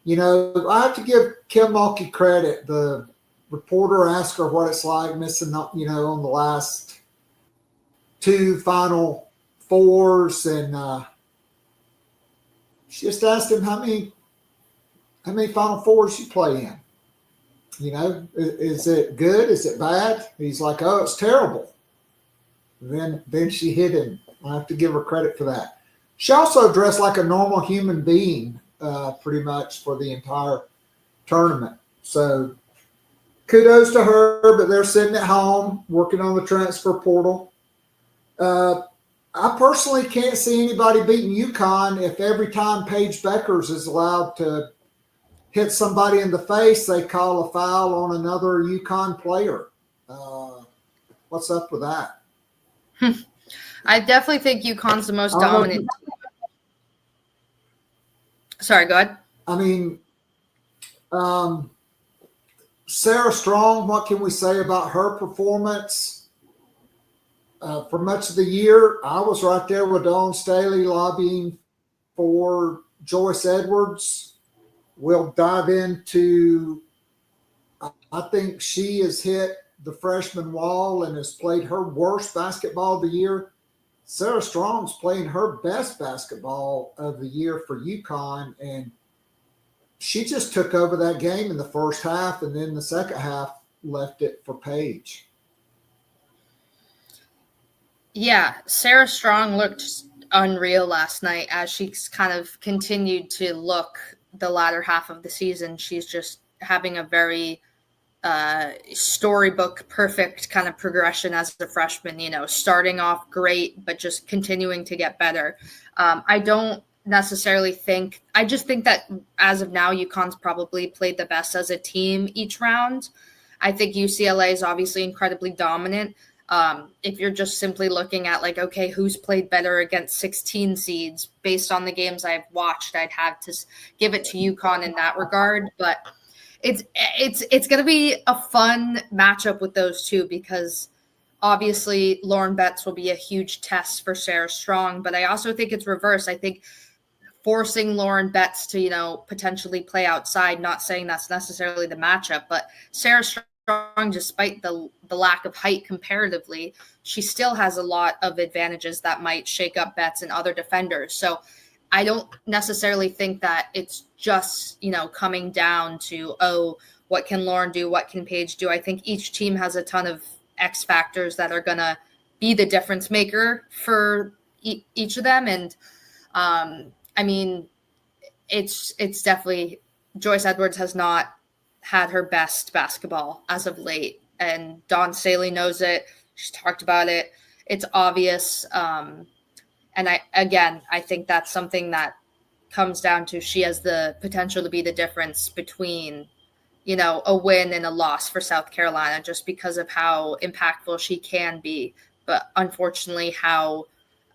I have to give Kim Mulkey credit. The reporter asked her what it's like missing, on the last 2 Final Fours, and she just asked him how many Final Fours you play in. Is it good? Is it bad? He's like, oh, it's terrible. Then she hit him. I have to give her credit for that. She also dressed like a normal human being, pretty much for the entire tournament. So kudos to her, but they're sitting at home working on the transfer portal. I personally can't see anybody beating UConn if every time Paige Beckers is allowed to hit somebody in the face, they call a foul on another UConn player. What's up with that? I definitely think UConn's the most dominant. Sorry, go ahead. I mean, Sarah Strong, what can we say about her performance? For much of the year, I was right there with Dawn Staley lobbying for Joyce Edwards. We'll dive into, I think she has hit the freshman wall and has played her worst basketball of the year. Sarah Strong's playing her best basketball of the year for UConn, and she just took over that game in the first half, and then the second half left it for Paige. Yeah, Sarah Strong looked unreal last night as she's kind of continued to look the latter half of the season. She's just having a very storybook perfect kind of progression as a freshman, starting off great, but just continuing to get better. I don't necessarily think, I just think that as of now, UConn's probably played the best as a team each round. I think UCLA is obviously incredibly dominant. If you're just simply looking at like, okay, who's played better against 16 seeds based on the games I've watched, I'd have to give it to UConn in that regard. But it's going to be a fun matchup with those two, because obviously Lauren Betts will be a huge test for Sarah Strong, but I also think it's reverse. I think forcing Lauren Betts to, potentially play outside, not saying that's necessarily the matchup, but Sarah Strong, despite the lack of height comparatively, she still has a lot of advantages that might shake up Betts and other defenders. So I don't necessarily think that it's just, coming down to, oh, what can Lauren do? What can Paige do? I think each team has a ton of X factors that are going to be the difference maker for each of them. And I mean, it's definitely, Joyce Edwards has not had her best basketball as of late, and Dawn Staley knows it. She's talked about it. It's obvious. And I think that's something that comes down to, she has the potential to be the difference between, a win and a loss for South Carolina, just because of how impactful she can be. But unfortunately, how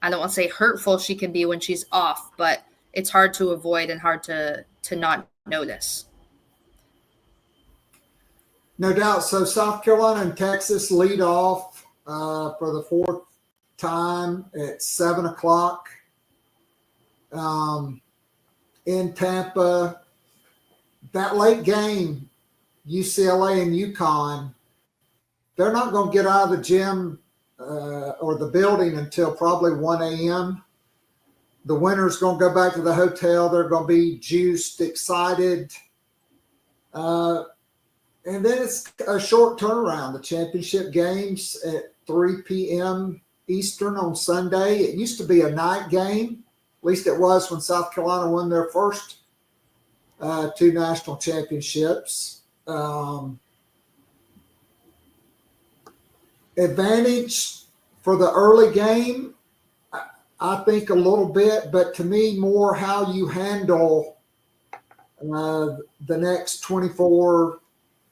I don't want to say hurtful she can be when she's off, but it's hard to avoid and hard to not notice. No doubt. So South Carolina and Texas lead off for the fourth time at 7 o'clock in Tampa. That late game, UCLA and UConn, they're not going to get out of the gym or the building until probably 1 a.m. The winner's going to go back to the hotel. They're going to be juiced, excited. And then it's a short turnaround. The championship games at 3 p.m. Eastern on Sunday. It used to be a night game. At least it was when South Carolina won their first 2 national championships. Advantage for the early game, I think a little bit, but to me more how you handle the next 24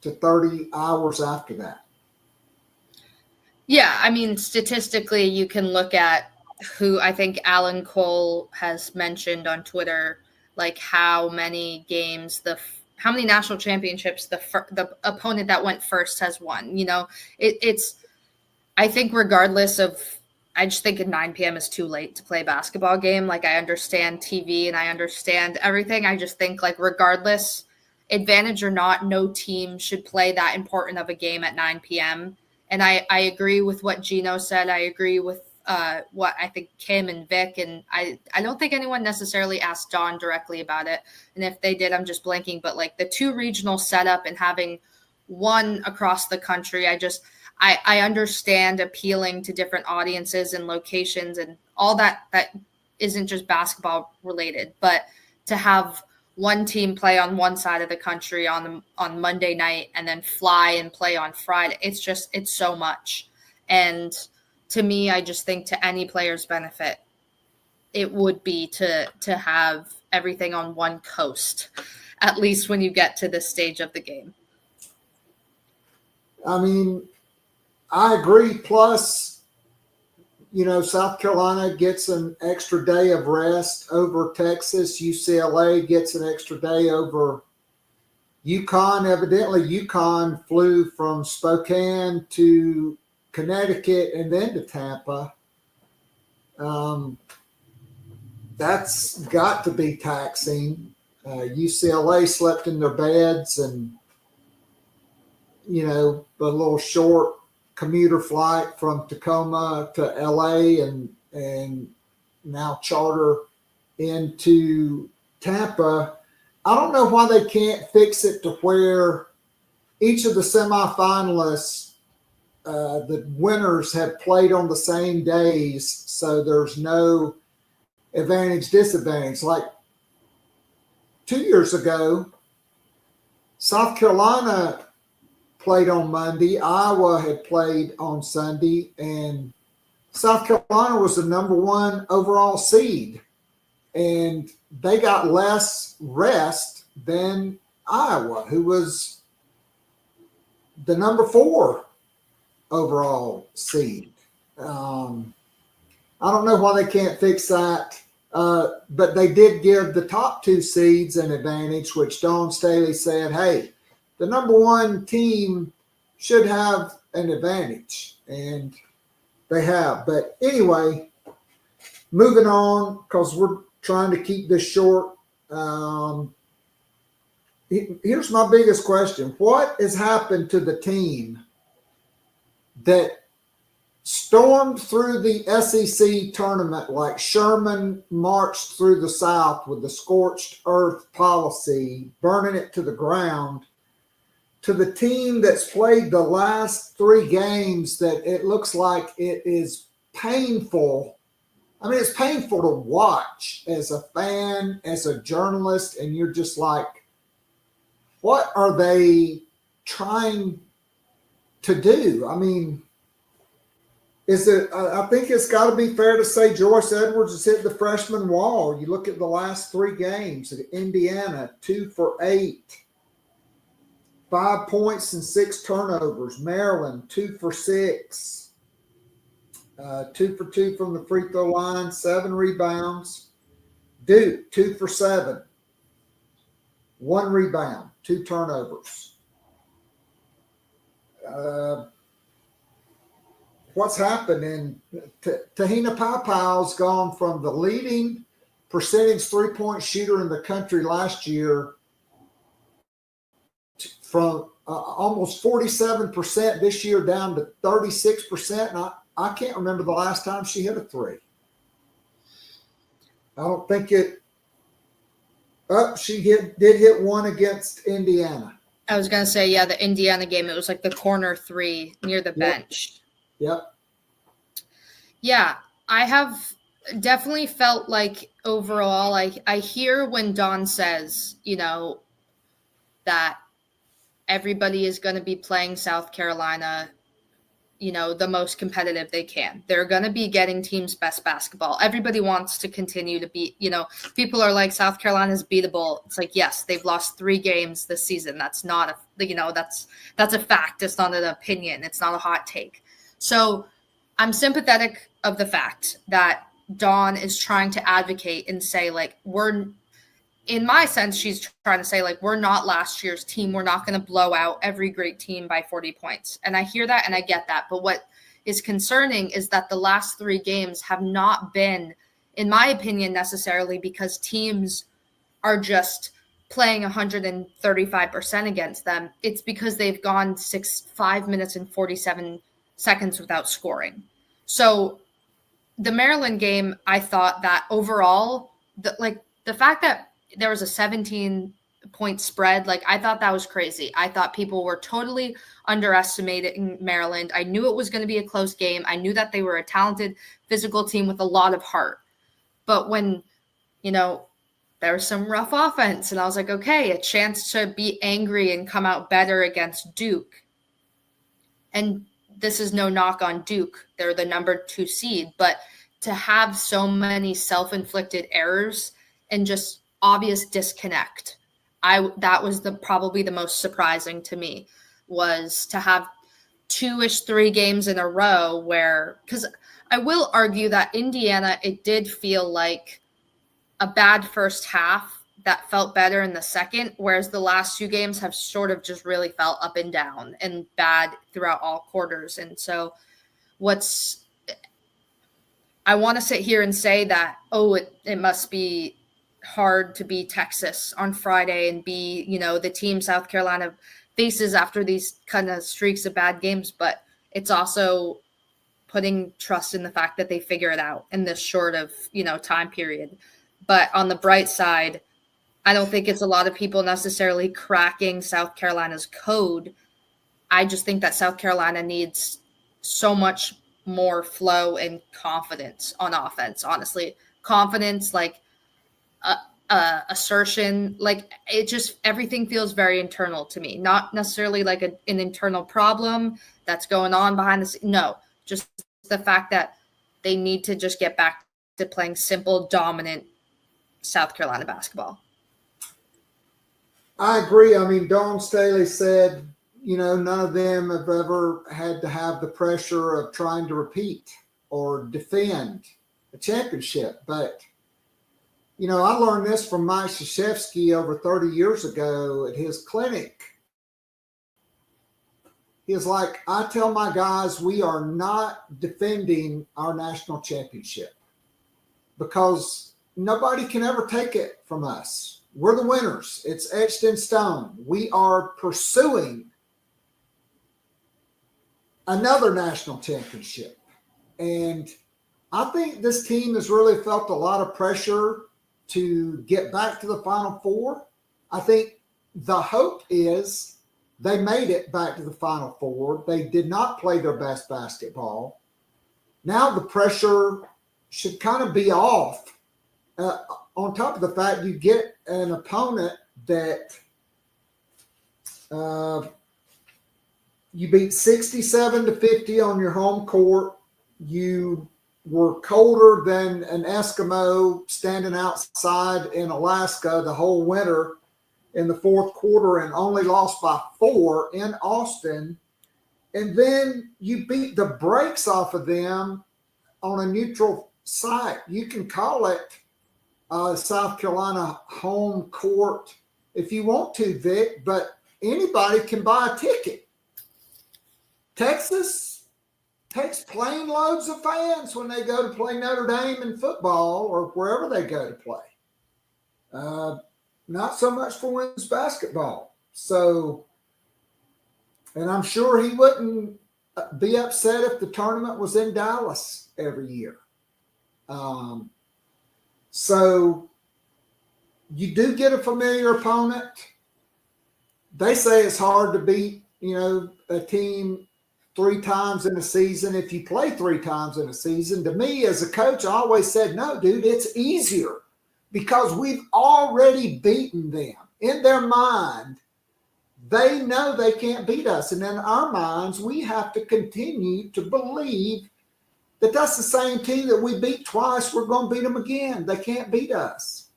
to 30 hours after that. Yeah, I mean, statistically, you can look at who I think Alan Cole has mentioned on Twitter, like how many games, how many national championships the opponent that went first has won. You know, it's, I think regardless of, I just think at 9 p.m. is too late to play a basketball game. Like I understand TV and I understand everything. I just think like regardless, advantage or not, no team should play that important of a game at 9 p.m. And I agree with what Gino said. I agree with what I think Kim and Vic, and I don't think anyone necessarily asked Dawn directly about it. And if they did, I'm just blanking. But like the 2 regional setup and having one across the country, I understand appealing to different audiences and locations and all that isn't just basketball related, but to have one team play on one side of the country on Monday night and then fly and play on Friday. It's so much. And to me, I just think to any player's benefit, it would be to have everything on one coast, at least when you get to this stage of the game. I mean, I agree. Plus, you know, South Carolina gets an extra day of rest over Texas. UCLA gets an extra day over UConn. Evidently, UConn flew from Spokane to Connecticut and then to Tampa. That's got to be taxing. UCLA slept in their beds and, you know, a little short commuter flight from Tacoma to LA and now charter into Tampa. I don't know why they can't fix it to where each of the semifinalists, the winners have played on the same days, so there's no advantage, disadvantage. Like 2 years ago, South Carolina played on Monday, Iowa had played on Sunday, and South Carolina was the number 1 overall seed, and they got less rest than Iowa, who was the number 4 overall seed. I don't know why they can't fix that, but they did give the top 2 seeds an advantage, which Dawn Staley said, hey, the number 1 team should have an advantage, and they have. But anyway, moving on, because we're trying to keep this short. Here's my biggest question. What has happened to the team that stormed through the SEC tournament like Sherman marched through the South with the scorched earth policy, burning it to the ground, to the team that's played the last 3 games that it looks like it is painful? I mean, it's painful to watch as a fan, as a journalist, and you're just like, what are they trying to do? I mean, I think it's got to be fair to say Joyce Edwards has hit the freshman wall. You look at the last 3 games at Indiana, 2 for 8, 5 points and 6 turnovers. Maryland, 2 for 6. 2 for 2 from the free throw line, 7 rebounds. Duke, 2 for 7, 1 rebound, 2 turnovers. What's happened in Tahina Paupau's gone from the leading percentage three-point shooter in the country last year from almost 47% this year down to 36%. And I can't remember the last time she hit a three. I don't think it. She did hit one against Indiana. I was going to say, yeah, the Indiana game, it was like the corner three near the bench. Yep. Yeah, I have definitely felt like overall, I hear when Dawn says, that everybody is going to be playing South Carolina, the most competitive they can. They're going to be getting teams' best basketball. Everybody wants to continue to be, people are like, South Carolina's beatable. It's like, yes, they've lost 3 games this season. That's not that's a fact. It's not an opinion. It's not a hot take. So I'm sympathetic of the fact that Dawn is trying to advocate and say, like, in my sense, she's trying to say, like, we're not last year's team. We're not going to blow out every great team by 40 points. And I hear that and I get that. But what is concerning is that the last 3 games have not been, in my opinion, necessarily because teams are just playing 135% against them. It's because they've gone 5 minutes and 47 seconds without scoring. So the Maryland game, I thought that overall, the fact that there was a 17-point spread, I thought that was crazy. I thought people were totally underestimating Maryland. I knew it was going to be a close game. I knew that they were a talented physical team with a lot of heart. But when, there was some rough offense, and I was like, okay, a chance to be angry and come out better against Duke. And this is no knock on Duke. They're the number 2 seed. But to have so many self-inflicted errors and just obvious disconnect, that was probably the most surprising to me, was to have 3 games in a row where, because I will argue that Indiana, it did feel like a bad first half that felt better in the second, whereas the last 2 games have sort of just really felt up and down and bad throughout all quarters. And so I want to sit here and say that, it must be hard to beat Texas on Friday and be, the team South Carolina faces after these kind of streaks of bad games, but it's also putting trust in the fact that they figure it out in this short of, time period. But on the bright side, I don't think it's a lot of people necessarily cracking South Carolina's code. I just think that South Carolina needs so much more flow and confidence on offense, honestly. Confidence, assertion, it just, everything feels very internal to me. Not necessarily like an internal problem that's going on behind the scenes. No, just the fact that they need to just get back to playing simple, dominant South Carolina basketball. I agree. I mean, Dawn Staley said, none of them have ever had to have the pressure of trying to repeat or defend a championship. But, I learned this from Mike Krzyzewski over 30 years ago at his clinic. He was like, I tell my guys, we are not defending our national championship because nobody can ever take it from us. We're the winners. It's etched in stone. We are pursuing another national championship. And I think this team has really felt a lot of pressure to get back to the Final Four. I think the hope is they made it back to the Final Four. They did not play their best basketball. Now the pressure should kind of be off. On top of the fact you get an opponent that you beat 67-50 on your home court. You were colder than an Eskimo standing outside in Alaska the whole winter in the fourth quarter and only lost by 4 in Austin. And then you beat the brakes off of them on a neutral site. You can call it South Carolina home court if you want to, Vic, but anybody can buy a ticket. Texas takes plane loads of fans when they go to play Notre Dame in football or wherever they go to play. Not so much for women's basketball. So, and I'm sure he wouldn't be upset if the tournament was in Dallas every year. So you do get a familiar opponent. They say it's hard to beat, a team 3 times in a season if you play 3 times in a season. To me, as a coach, I always said, no, dude, it's easier because we've already beaten them. In their mind, they know they can't beat us. And in our minds, we have to continue to believe that that's the same team that we beat twice. We're going to beat them again. They can't beat us.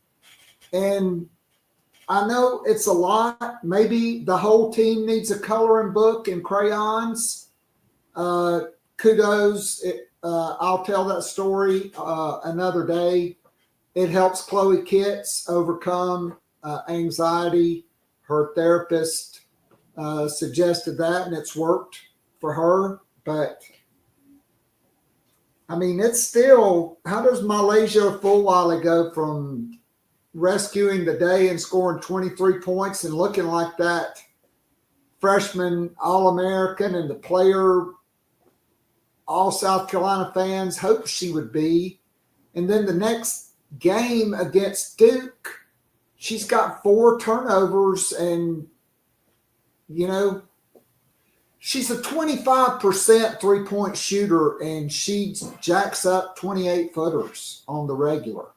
And I know it's a lot. Maybe the whole team needs a coloring book and crayons. Kudos. I'll tell that story another day. It helps Chloe Kitts overcome anxiety. Her therapist suggested that, and it's worked for her. But, I mean, it's still – how does Malaysia Fulwiley go from rescuing the day and scoring 23 points and looking like that freshman All-American and the player all South Carolina fans hoped she would be, and then the next game against Duke, she's got 4 turnovers and, she's a 25% three-point shooter and she jacks up 28-footers on the regular.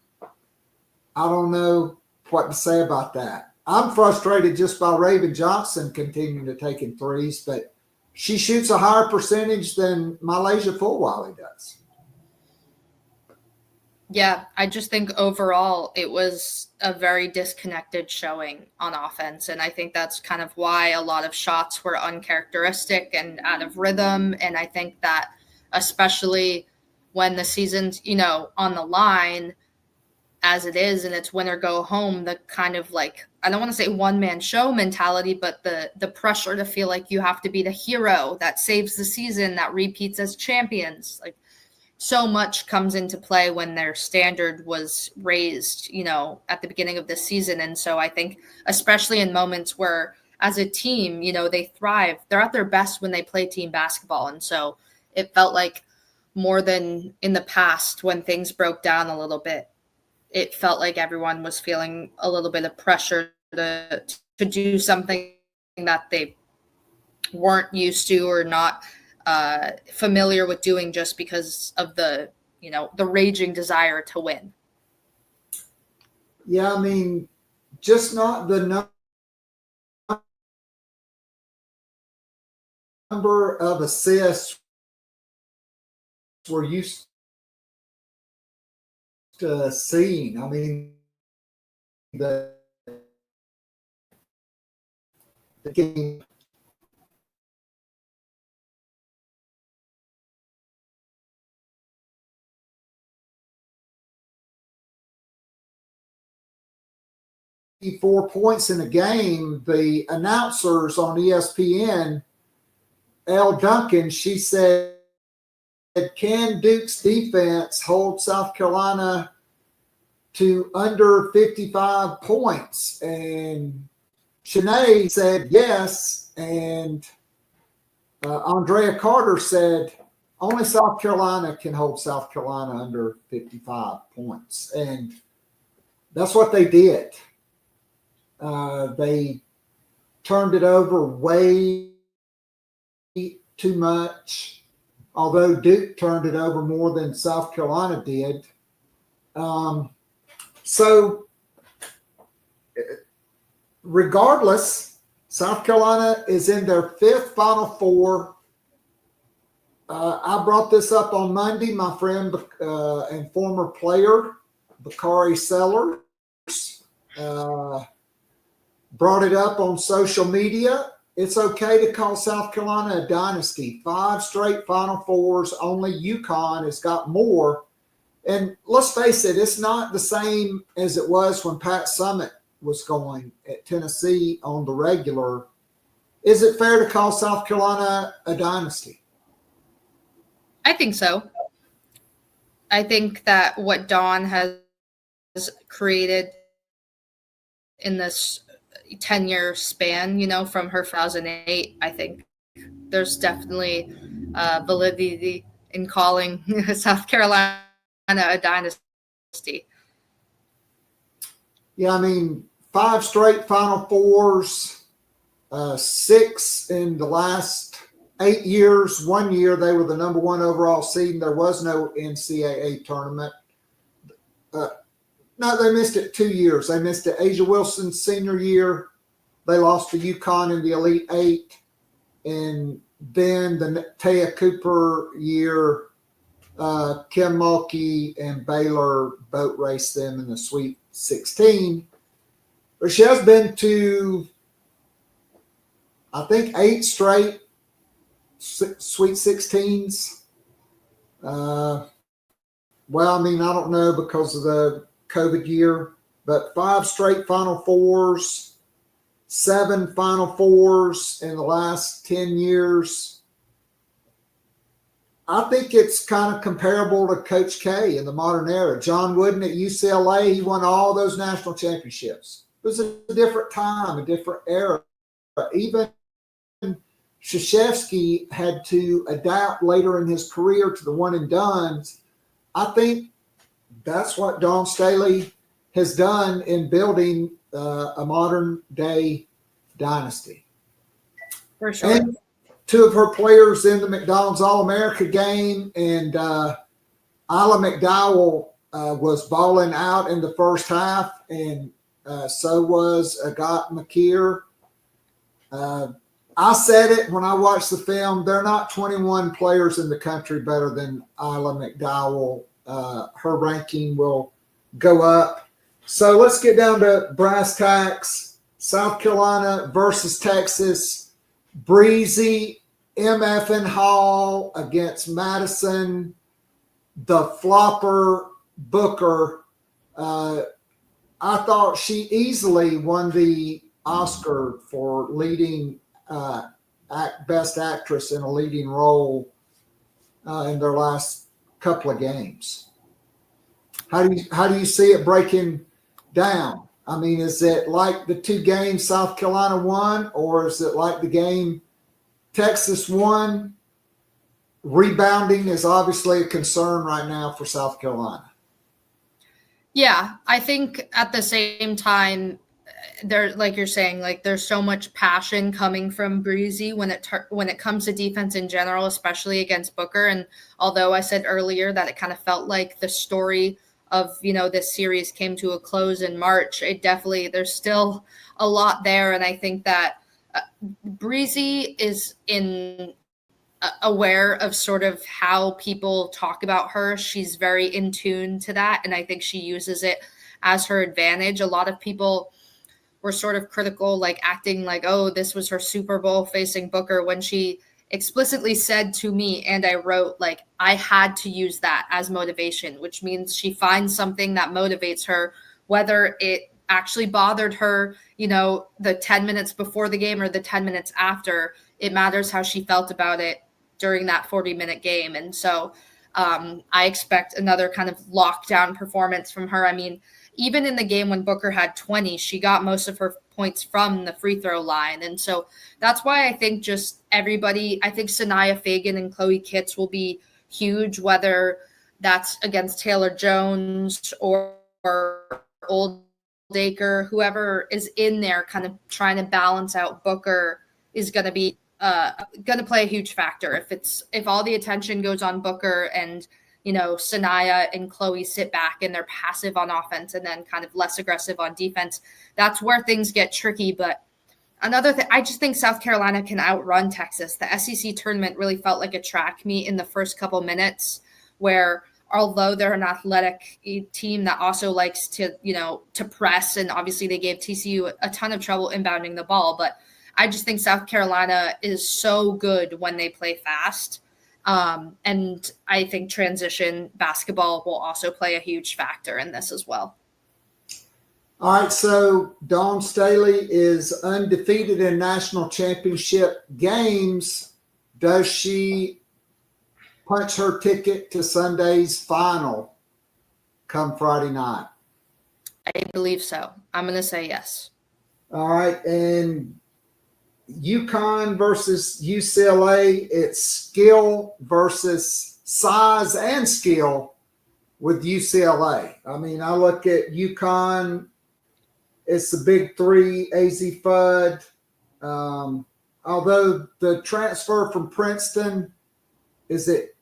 I don't know what to say about that. I'm frustrated just by Raven Johnson continuing to take in threes, but she shoots a higher percentage than Malaysia Fulwiley does. Yeah, I just think overall it was a very disconnected showing on offense. And I think that's kind of why a lot of shots were uncharacteristic and out of rhythm. And I think that especially when the season's, on the line as it is and it's win or go home, the kind of like, I don't want to say one-man show mentality, but the pressure to feel like you have to be the hero that saves the season, that repeats as champions. Like, so much comes into play when their standard was raised, at the beginning of this season. And so I think, especially in moments where as a team, they thrive, they're at their best when they play team basketball. And so it felt like more than in the past when things broke down a little bit, it felt like everyone was feeling a little bit of pressure to do something that they weren't used to or not familiar with doing just because of the raging desire to win. Yeah, I mean, just not the number of assists we're used to seeing. I mean, the game. Points in a game, the announcers on ESPN, Elle Duncan, she said, can Duke's defense hold South Carolina to under 55 points? And Shanae said yes, and Andrea Carter said only South Carolina can hold South Carolina under 55 points. And that's what they did. They turned it over way too much, although Duke turned it over more than South Carolina did. So regardless, South Carolina is in their 5th Final Four. I brought this up on Monday. My friend and former player, Bakari Sellers, brought it up on social media. it's okay to call South Carolina a dynasty. 5 straight Final Fours. Only UConn has got more. And let's face it, it's not the same as it was when Pat Summitt was going at Tennessee on the regular. Is it fair to call South Carolina a dynasty? I think so. I think that what Dawn has created in this 10-year span, from her 2008, I think there's definitely validity in calling South Carolina a dynasty. Yeah, 5 straight Final Fours, 6 in the last 8 years. 1 year they were the number 1 overall seed, and there was no NCAA tournament. No, they missed it 2 years. They missed it Asia Wilson's senior year. They lost to UConn in the Elite Eight. And then the Taya Cooper year, Kim Mulkey and Baylor boat raced them in the Sweet 16. But she has been to, I think, 8 straight Sweet 16s. I don't know because of the COVID year, but 5 straight Final Fours, 7 Final Fours in the last 10 years. I think it's kind of comparable to Coach K in the modern era. John Wooden at UCLA, he won all those national championships. It was a different time, a different era. Even Krzyzewski had to adapt later in his career to the one and dones. I think that's what Dawn Staley has done in building a modern day dynasty. For sure. And 2 of her players in the McDonald's All-America game, and Isla McDowell was balling out in the first half, and so was Agat McKeer. I said it when I watched the film. There are not 21 players in the country better than Isla McDowell. Her ranking will go up. So let's get down to brass tacks. South Carolina versus Texas. Breezy, MF and Hall against Madison. The flopper Booker. I thought she easily won the Oscar for leading best actress in a leading role in their last couple of games. How do you see it breaking down? Is it like the 2 games South Carolina won, or is it like the game Texas won? Rebounding is obviously a concern right now for South Carolina. Yeah, I think at the same time, there, like you're saying, there's so much passion coming from Breezy when it comes to defense in general, especially against Booker. And although I said earlier that it kind of felt like the story of this series came to a close in March, there's still a lot there. And I think that Breezy is aware of sort of how people talk about her. She's very in tune to that, and I think she uses it as her advantage. A lot of people were sort of critical, acting like, oh, this was her Super Bowl facing Booker, when she explicitly said to me, and I wrote, I had to use that as motivation, which means she finds something that motivates her, whether it actually bothered her, the 10 minutes before the game or the 10 minutes after. It matters how she felt about it during that 40-minute game. And so I expect another kind of lockdown performance from her. Even in the game when Booker had 20, she got most of her points from the free throw line. And so that's why I think just everybody, I think Sanaya Fagan and Chloe Kitts will be huge, whether that's against Taylor Jones or Oldacre, whoever is in there kind of trying to balance out Booker is going to be going to play a huge factor. If all the attention goes on Booker and Sanaya and Chloe sit back and they're passive on offense and then kind of less aggressive on defense, that's where things get tricky. But another thing, I just think South Carolina can outrun Texas. The SEC tournament really felt like a track meet in the first couple minutes, where although they're an athletic team that also likes to press, and obviously they gave TCU a ton of trouble inbounding the ball, but I just think South Carolina is so good when they play fast. And I think transition basketball will also play a huge factor in this as well. All right, so Dawn Staley is undefeated in national championship games. Does she punch her ticket to Sunday's final come Friday night? I believe so. I'm going to say yes. All right, and UConn versus UCLA, it's skill versus size and skill with UCLA. I mean, I look at UConn, it's the big three, AZ Fudd. Although the transfer from Princeton, is it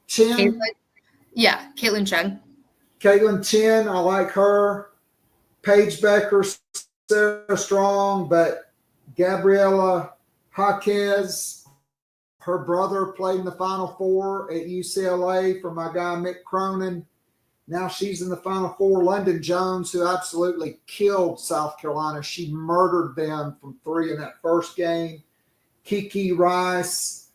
Chen? Caitlin Chen. Caitlin Chen, I like her. Paige Becker, Sarah Strong, but Gabriela Jaquez, her brother played in the Final Four at UCLA for my guy Mick Cronin. Now she's in the Final Four. London Jones, who absolutely killed South Carolina. She murdered them from three in that first game. Kiki Rice,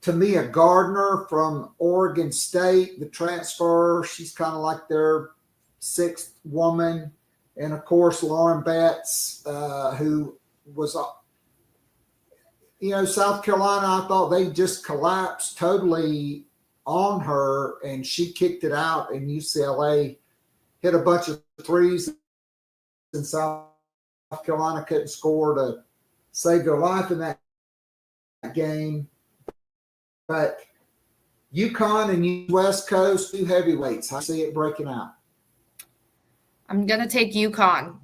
Tamia Gardner from Oregon State, the transfer. She's kind of like their sixth woman. And, of course, Lauren Betts, who was, South Carolina, I thought they just collapsed totally on her, and she kicked it out, and UCLA hit a bunch of threes, and South Carolina couldn't score to save their life in that game. But UConn and West Coast, two heavyweights. I see it breaking out. I'm going to take UConn.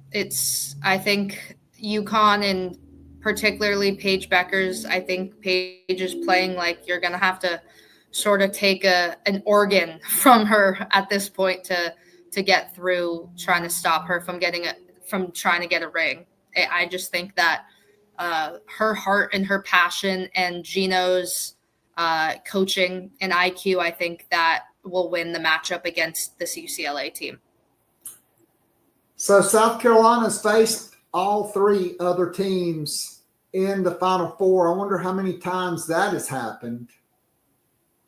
I think UConn and particularly Paige Beckers, I think Paige is playing like you're going to have to sort of take an organ from her at this point to get through trying to stop her from trying to get a ring. I just think that her heart and her passion and Gino's coaching and IQ, I think that will win the matchup against this UCLA team. So South Carolina's faced all three other teams in the Final Four. I wonder how many times that has happened.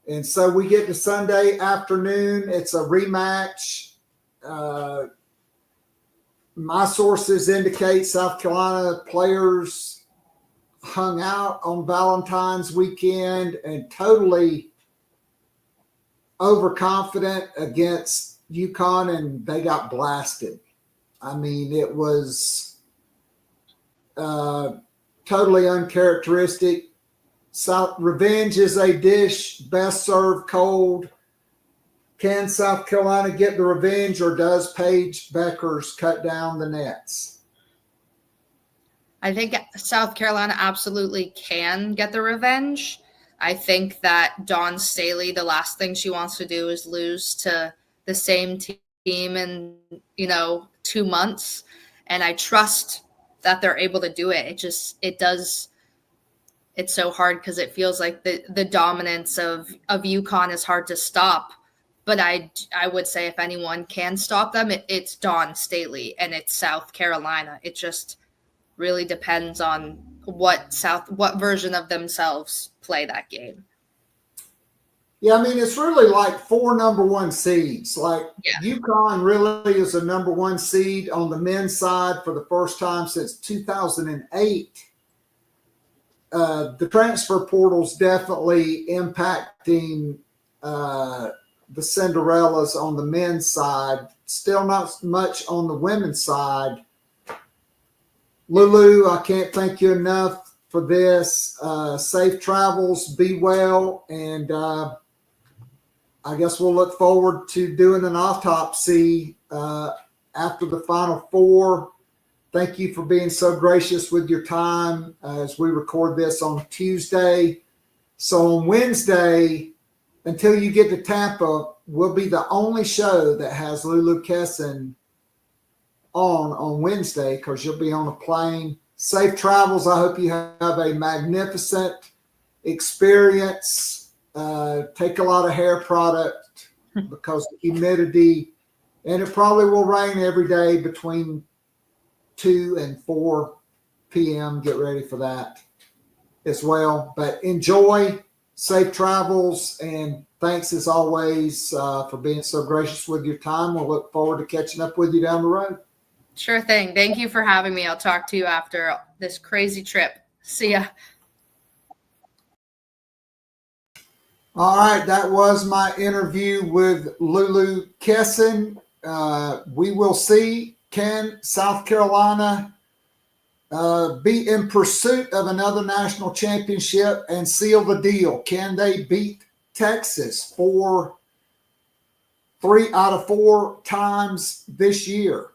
And so we get to Sunday afternoon. It's a rematch. My sources indicate South Carolina players hung out on Valentine's weekend and totally overconfident against UConn, and they got blasted. I mean, it was totally uncharacteristic. Revenge is a dish best served cold. Can South Carolina get the revenge, or does Paige Beckers cut down the nets? I think South Carolina absolutely can get the revenge. I think that Dawn Staley, the last thing she wants to do is lose to the same team in, 2 months. And I trust that they're able to do it. It's so hard because it feels like the dominance of UConn is hard to stop. But I would say if anyone can stop them, it's Dawn Staley and it's South Carolina. It just really depends on what version of themselves play that game. Yeah, I mean, it's really like 4 number 1 seeds. UConn really is a number 1 seed on the men's side for the first time since 2008. The transfer portal's definitely impacting the Cinderellas on the men's side. Still not much on the women's side. Lulu, I can't thank you enough for this. Safe travels, be well, and I guess we'll look forward to doing an autopsy after the Final Four. Thank you for being so gracious with your time as we record this on Tuesday. So on Wednesday, until you get to Tampa, we'll be the only show that has Lulu Kesin on Wednesday because you'll be on a plane. Safe travels. I hope you have a magnificent experience. Take a lot of hair product because the humidity, and it probably will rain every day between 2 and 4 p.m. Get ready for that as well. But enjoy, safe travels, and thanks as always for being so gracious with your time. We'll look forward to catching up with you down the road. Sure thing. Thank you for having me. I'll talk to you after this crazy trip. See ya. All right, that was my interview with Lulu Kesin. We will see. Can South Carolina be in pursuit of another national championship and seal the deal? Can they beat Texas for 3 out of 4 times this year?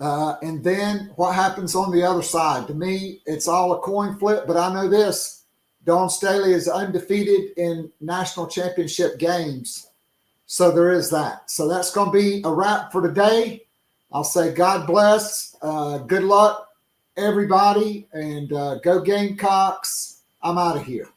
And then what happens on the other side? To me, it's all a coin flip, but I know this. Dawn Staley is undefeated in national championship games. So there is that. So that's going to be a wrap for today. I'll say God bless. Good luck, everybody, and go Gamecocks. I'm out of here.